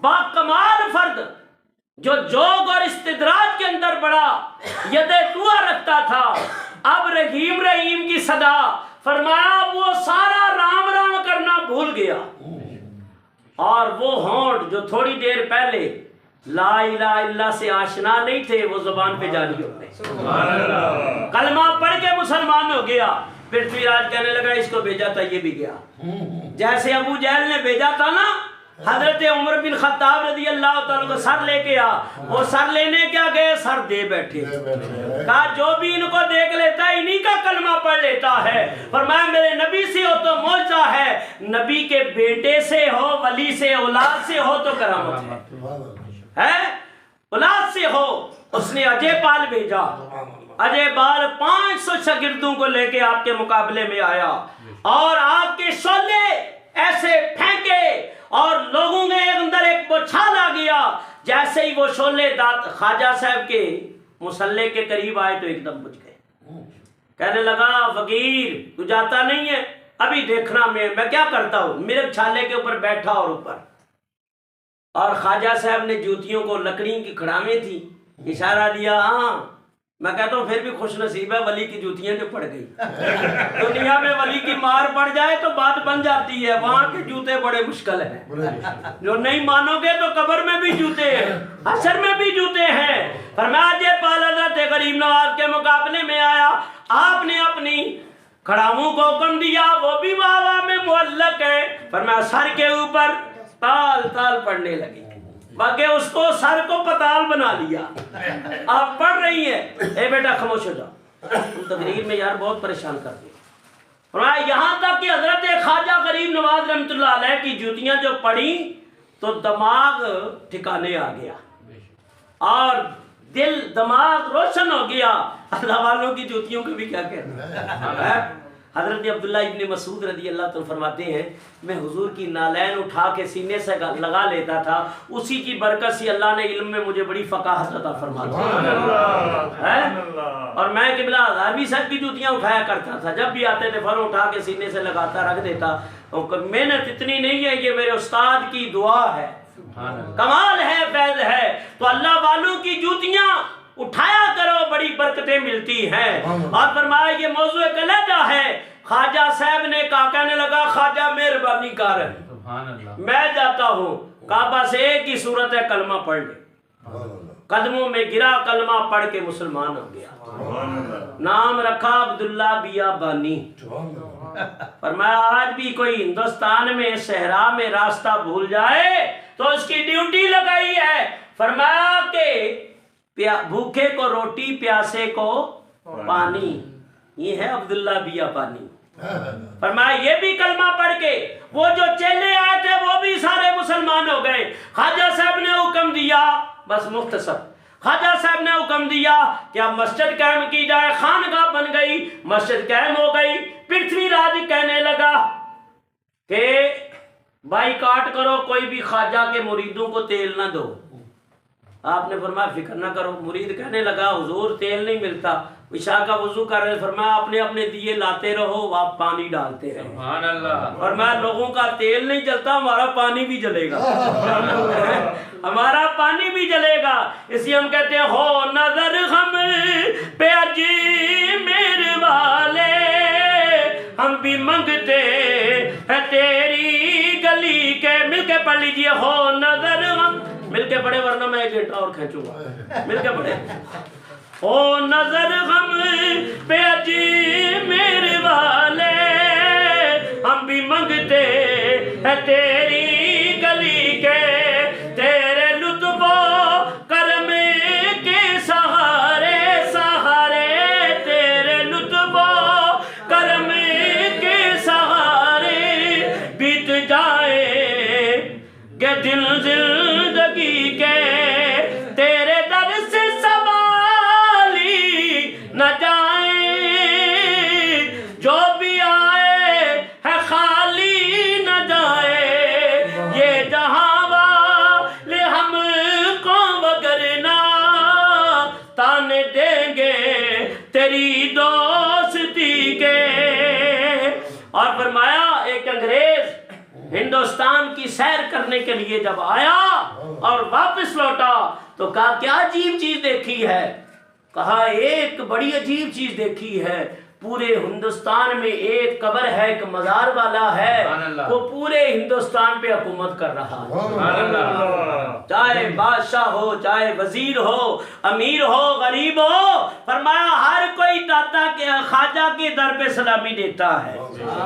باکمال فرد جو جوگ اور استدراج کے اندر بڑا ید دعا رکھتا تھا، اب رحیم رحیم کی صدا، فرمایا وہ سارا رام رام کرنا بھول گیا، اور وہ ہونٹ جو تھوڑی دیر پہلے لا الہ الا اللہ سے آشنا نہیں تھے وہ زبان پہ جاری ہو گئے. کلمہ پڑھ کے مسلمان ہو گیا. پرتھوی راج کہنے لگا اس کو بھیجا تھا یہ بھی گیا. جیسے ابو جہل نے بھیجا تھا نا حضرت عمر بن خطاب رضی اللہ تعالیٰ کو سر لے کے آ، وہ سر لینے کیا گئے؟ سر دے بیٹھے. کہا جو بھی ان کو دیکھ لیتا ہے انہی کا کلمہ پڑھ لیتا ہے. فرمایا میرے نبی سے ہو تو معجزہ ہے، نبی کے بیٹے سے ہو، ولی سے، اولاد سے ہو تو کرامت ہے. اولاد سے ہو. اس نے اجے پال بھیجا. اجے پال 500 شاگردوں کو لے کے آپ کے مقابلے میں آیا اور آپ کے شعلے ایسے پھینکے اور لوگوں کے اندر ایک بچھال آ گیا. جیسے ہی وہ شعلے خواجہ صاحب کے مصلے کے قریب آئے تو ایک دم بجھ گئے. کہنے لگا فقیر تو جاتا نہیں ہے، ابھی دیکھنا میں کیا کرتا ہوں. میرے چھالے کے اوپر بیٹھا اور خواجہ صاحب نے جوتیوں کو لکڑی کی کھڑاویں تھی اشارہ دیا. ہاں میں کہتا ہوں پھر بھی خوش نصیب ہے ولی کی جوتیاں جو پڑ گئی. دنیا میں ولی کی مار پڑ جائے تو بات بن جاتی ہے، وہاں کے جوتے بڑے مشکل ہیں. جو نہیں مانو گے تو قبر میں بھی جوتے ہیں، حشر میں بھی جوتے ہیں. فرمایا اجے پال حضرت غریب نواز کے مقابلے میں آیا. آپ نے اپنی کھڑاؤں کو حکم دیا، وہ بھی واہ میں معلق ہے. فرمایا سر کے اوپر تال تال پڑھنے لگی، باقی اس کو سر کو پتال بنا لیا. آپ پڑھ رہی ہیں، اے بیٹا خاموش ہو جاؤ، تم تقریر میں یار بہت پریشان کرتے ہو. یہاں تک کہ حضرت خواجہ غریب نواز رحمۃ اللہ علیہ کی جوتیاں جو پڑھی تو دماغ ٹھکانے آ گیا اور دل دماغ روشن ہو گیا. اللہ والوں کی جوتیوں کو بھی کیا کہنا ہے. حضرت عبداللہ ابن مسعود رضی اللہ عنہ فرماتے ہیں میں حضور کی نالین اٹھا کے سینے سے لگا لیتا تھا، اسی کی برکت سے اللہ نے علم میں مجھے بڑی فقاہت عطا فرما دی. اور میں قبلہ حضاروی صاحب کی جوتیاں اٹھایا کرتا تھا، جب بھی آتے تھے فوراً اٹھا کے سینے سے لگاتا رکھ دیتا. محنت اتنی نہیں ہے، یہ میرے استاد کی دعا ہے، کمال ہے، فیض ہے. تو اللہ والوں کی جوتیاں اٹھایا کرو، بڑی برکتیں ملتی ہیں. اور فرمایا یہ موضوع علیحدہ ہے. خواجہ صاحب نے کہا، کہنے لگا خواجہ مہربانی کر، میں جاتا ہوں. کعبہ سے ایک ہی صورت ہے کلمہ پڑھ لے. قدموں میں گرا، کلمہ پڑھ کے مسلمان ہو گیا. نام رکھا عبداللہ بیابانی. فرمایا آج بھی کوئی ہندوستان میں صحرا میں راستہ بھول جائے تو اس کی ڈیوٹی لگائی ہے. فرمایا کہ بھوکے کو روٹی، پیاسے کو پانی. یہ ہے عبداللہ بیابانی. فرمایا یہ بھی کلمہ پڑھ کے وہ جو چیلے آئے تھے وہ بھی سارے مسلمان ہو گئے. خواجہ صاحب نے حکم دیا، بس مختصر، خواجہ صاحب نے حکم دیا کہ اب مسجد قائم کی جائے. خانقاہ بن گئی، مسجد قائم ہو گئی. پرتھوی راج کہنے لگا کہ بائیکاٹ کرو، کوئی بھی خواجہ کے مریدوں کو تیل نہ دو. آپ نے فرمایا فکر نہ کرو. مرید کہنے لگا حضور تیل نہیں ملتا. عشاء کا وضو کر رہے، فرمایا اپنے اپنے دیے لاتے رہو، آپ پانی ڈالتے رہے. سبحان اللہ. فرمایا لوگوں کا تیل نہیں جلتا، ہمارا پانی بھی جلے گا. ہمارا پانی بھی جلے گا. اس لیے ہم کہتے ہیں ہو نظر ہم پہ اجی میرے والے، ہم بھی منگتے ہیں تیری گلی کے. مل کے پڑھ لیجئے ہو نظر ہم، مل کے پڑھے ورنہ میں 1 گھنٹہ اور کھینچوں گا. مل کے پڑھے ہو نظر غم پہ اجی میرے والے، ہم بھی منگتے ہیں تیری گلی کے. تیرے لطف و کرم کے سہارے سہارے، تیرے لطف و کرم کے سہارے بیت جائے کہ دل زندگی کے تیرے در سے سوالی نہ جائے، جو بھی آئے ہے خالی نہ جائے، یہ جہاں والے ہم کو وگرنا تانے دیں گے تیری دوستی کے۔ اور فرمایا ایک انگریز ہندوستان کی سیر کرنے کے لیے جب آیا اور واپس لوٹا تو کہا کیا عجیب چیز دیکھی ہے؟ کہا ایک بڑی عجیب چیز دیکھی ہے، پورے ہندوستان میں ایک قبر ہے، ایک مزار والا ہے، وہ پورے ہندوستان پہ حکومت کر رہا ہے، چاہے بادشاہ ہو، چاہے وزیر ہو، امیر ہو، غریب ہو، فرمایا ہر کوئی داتا کے خواجہ کے در پہ سلامی دیتا ہے۔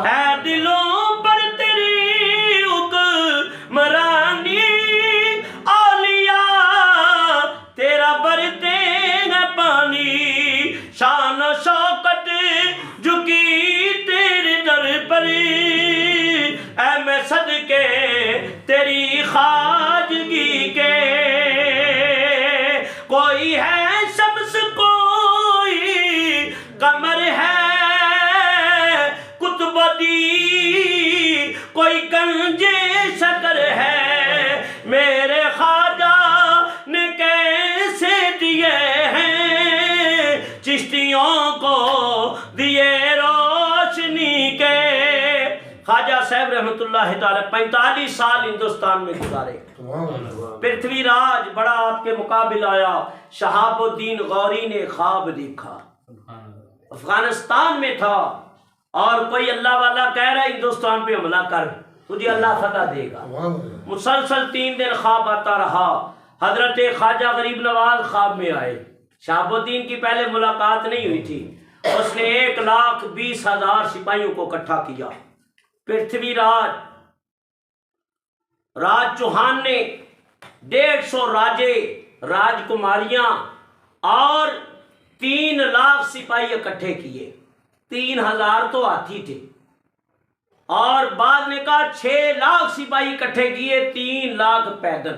اے دلوں پر تیری حکمرانی، اولیاء تیرا برتے ہیں پانی، شان و شوکت جھکی تیرے در پر، اے میں صدقے تیری خواجگی کے۔ کوئی ہے شمس کوئی قمر ہے قطب دی، کوئی گنج شکر ہے، میرے خواجہ نے کیسے دیے ہیں چشتیوں کو دیے روشنی کے۔ خواجہ صاحب رحمت اللہ تعالی 45 سال ہندوستان میں گزارے۔ پرتھوی راج بڑا آپ کے مقابل آیا، شہاب الدین غوری نے خواب دیکھا، افغانستان میں تھا اور کوئی اللہ والا کہہ رہا ہے ہندوستان پہ حملہ کر، تجھے اللہ فتح دے گا۔ مسلسل 3 دن خواب آتا رہا۔ حضرت خواجہ غریب نواز خواب میں آئے، شہاب الدین کی پہلے ملاقات نہیں ہوئی تھی، اس نے 1,20,000 سپاہیوں کو اکٹھا کیا۔ پرتھوی راج چوہان نے 150 راجے، راجکماریاں اور 3 لاکھ سپاہی اکٹھے کیے۔ 3,000 تو ہاتھی تھے اور بعد نے کہا 6 لاکھ سپاہی اکٹھے کیے، 3 لاکھ پیدل۔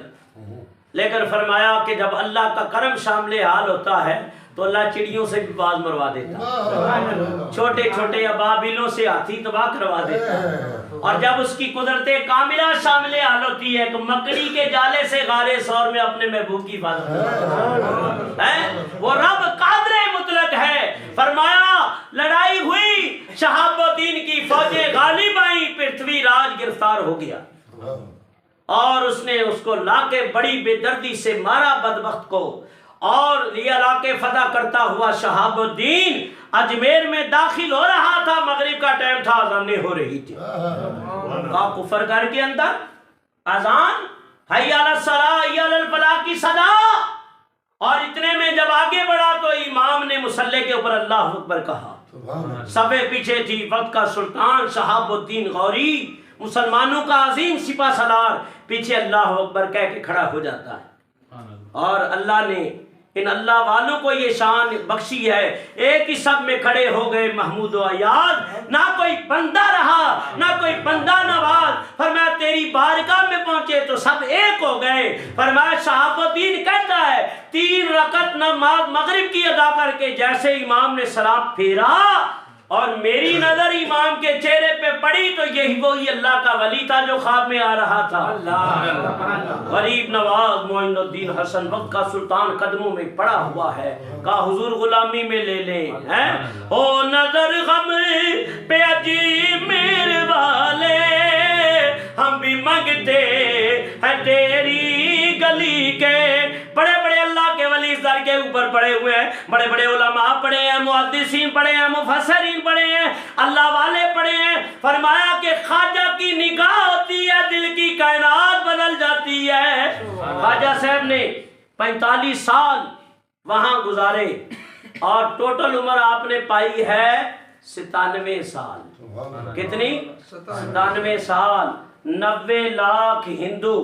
لیکن فرمایا کہ جب اللہ کا کرم شامل حال ہوتا ہے تو اللہ چڑیوں سے بھی باز مروا دیتا، چھوٹے چھوٹے ابابیلوں سے ہاتھی تباہ کروا دیتا، اور جب اس کی قدرت کاملہ شامل حال ہوتی ہے کہ مکڑی کے جالے سے غارِ ثور میں اپنے محبوب کی حفاظت ہے، وہ رب قادر مطلق ہے۔ فرمایا لڑائی ہوئی، شہاب الدین کی فوجیں غالب آئیں، پرتھوی راج گرفتار ہو گیا اور اس نے اس کو لا کے بڑی بے دردی سے مارا بدبخت کو، اور یہ علاقے فتح کرتا ہوا شہاب الدین اجمیر میں داخل ہو رہا تھا، مغرب کا ٹائم تھا، اذانیں ہو رہی تھی، کفر گھر کے اندر اذان حی علی الصلاۃ حی علی الفلاح کی صدا، اور اتنے میں جب آگے بڑھا تو امام نے مصلی کے اوپر اللہ اکبر کہا، صفے پیچھے تھی وقت کا سلطان شہاب الدین غوری، مسلمانوں کا عظیم سپہ سالار، پیچھے اللہ اکبر کہہ کے کھڑا ہو جاتا ہے، اور اللہ نے ان اللہ والوں کو یہ شان بخشی ہے، ایک ہی سب میں کھڑے ہو گئے محمود و ایاد، نہ کوئی بندہ رہا نہ کوئی بندہ نواز، فرمایا تیری بارگاہ میں پہنچے تو سب ایک ہو گئے۔ فرمایا شہاب الدین کہتا ہے 3 رکعت نماز مغرب کی ادا کر کے جیسے امام نے سلام پھیرا اور میری نظر امام کے چہرے پہ پڑی تو یہی وہی اللہ کا ولی تھا جو خواب میں آ رہا تھا، غریب نواز معین الدین حسن وقت کا سلطان قدموں میں پڑا ہوا ہے، کہا حضور غلامی میں لے لیں، او نظر غم پہ عجیب میرے والے، ہم بھی منگتے ہیں تیری گلی کے۔ بڑے بڑے اللہ کے ولی اس در کے اوپر پڑے ہوئے ہیں، بڑے بڑے علماء پڑے ہیں، محدثین پڑے ہیں، مفسرین پڑے ہیں، اللہ والے پڑے ہیں۔ فرمایا کہ خواجہ کی نگاہ ہوتی ہے دل کی کائنات بدل جاتی ہے۔ خواجہ صاحب نے 45 سال وہاں گزارے اور ٹوٹل عمر آپ نے پائی ہے 97 سال۔ کتنی؟ 97 سال۔ 90 لاکھ ہندو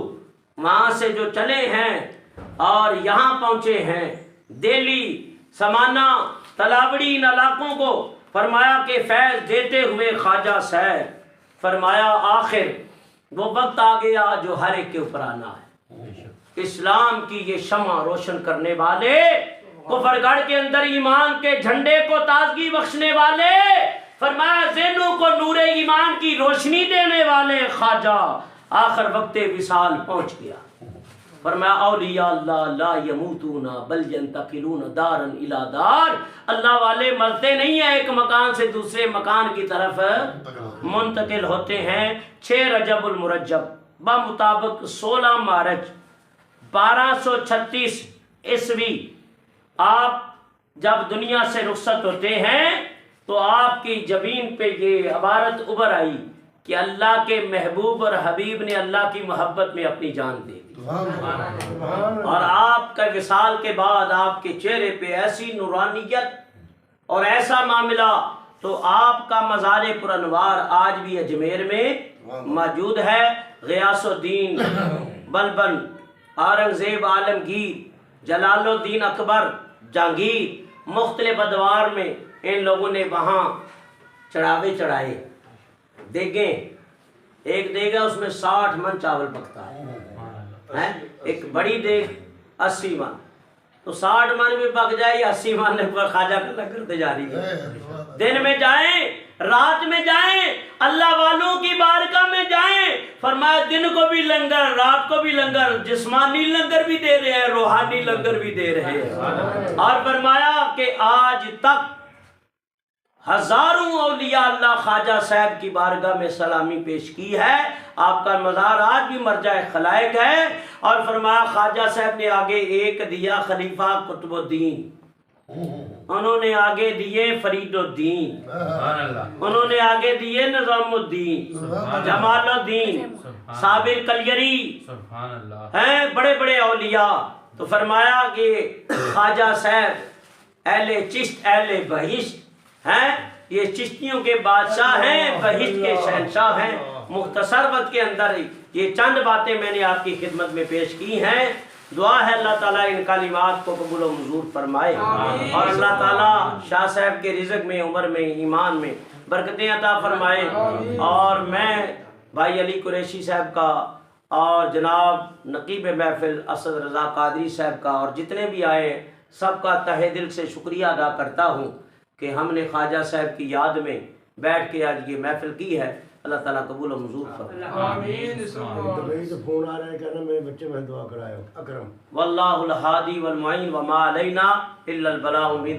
وہاں سے جو چلے ہیں اور یہاں پہنچے ہیں، دہلی، سمانہ، تلاوڑی، ان علاقوں کو فرمایا کہ فیض دیتے ہوئے خواجہ صاحب فرمایا آخر وہ وقت آ گیا جو ہر ایک کے اوپر آنا ہے۔ اسلام کی یہ شمع روشن کرنے والے، کفر گڑھ کے اندر ایمان کے جھنڈے کو تازگی بخشنے والے، فرمایا ذہنوں کو نور ایمان کی روشنی دینے والے خواجہ آخر وقت وصال پہنچ گیا۔ فرمایا اولیاء اللہ لا یموتون بل ینتقلون دارا الی دار، اللہ والے مرتے نہیں ہیں، ایک مکان سے دوسرے مکان کی طرف منتقل ہوتے ہیں۔ 6 رجب المرجب بمطابق 16 مارچ 1236 عیسوی آپ جب دنیا سے رخصت ہوتے ہیں تو آپ کی جبین پہ یہ عبارت ابھر آئی کہ اللہ کے محبوب اور حبیب نے اللہ کی محبت میں اپنی جان دے دی، اور آپ کا وصال کے بعد آپ کے چہرے پہ ایسی نورانیت اور ایسا معاملہ، تو آپ کا مزار پرانوار آج بھی اجمیر میں موجود ہے۔ غیاث الدین بلبن، اورنگزیب عالمگیر، جلال الدین اکبر، جہانگیر، مختلف ادوار میں ان لوگوں نے وہاں چڑھاوے چڑھائے، دیگیں، ایک دیگ ہے اس میں 60 من چاول پکتا ہے، ایک بڑی دیگ 80 من، تو 60 من بھی پک جائے یا 80 من پر خواجہ کلا کرتے جا رہی ہے۔ دن میں جائیں، رات میں جائیں، اللہ والوں کی بارگاہ میں جائیں، فرمایا دن کو بھی لنگر، رات کو بھی لنگر، جسمانی لنگر بھی دے رہے ہیں، روحانی لنگر بھی دے رہے ہیں۔ اور فرمایا کہ آج تک ہزاروں اولیاء اللہ خواجہ صاحب کی بارگاہ میں سلامی پیش کی ہے، آپ کا مزار آج بھی مرجع خلائق ہے۔ اور فرمایا خواجہ صاحب نے آگے ایک دیا خلیفہ قطب الدین، انہوں نے آگے دیے فرید الدین، انہوں نے آگے دیے نظام الدین، جمال الدین، صابر کلیری، ہیں بڑے بڑے اولیاء۔ تو فرمایا کہ خواجہ صاحب اہل چشت اہل بہشت ہیں، یہ چشتیوں کے بادشاہ ہیں، بہشت کے شہنشاہ ہیں۔ مختصر وقت کے اندر یہ چند باتیں میں نے آپ کی خدمت میں پیش کی ہیں۔ دعا ہے اللہ تعالیٰ ان کلمات کو قبول و منظور فرمائے، اور اللہ تعالیٰ شاہ صاحب کے رزق میں، عمر میں، ایمان میں برکتیں عطا فرمائے۔ اور میں بھائی علی قریشی صاحب کا اور جناب نقیب محفل اسد رضا قادری صاحب کا اور جتنے بھی آئے سب کا تہہ دل سے شکریہ ادا کرتا ہوں کہ ہم نے خواجہ صاحب کی یاد میں بیٹھ کے آج یہ محفل کی ہے۔ اللہ تعالیٰ قبول و منظور فرمائے۔ آمین۔ تو فون آ رہا ہے کہنا میرے بچے میں دعا کرائے اکرم۔ واللہ الہادی والمعین وما علینا الا البلاغ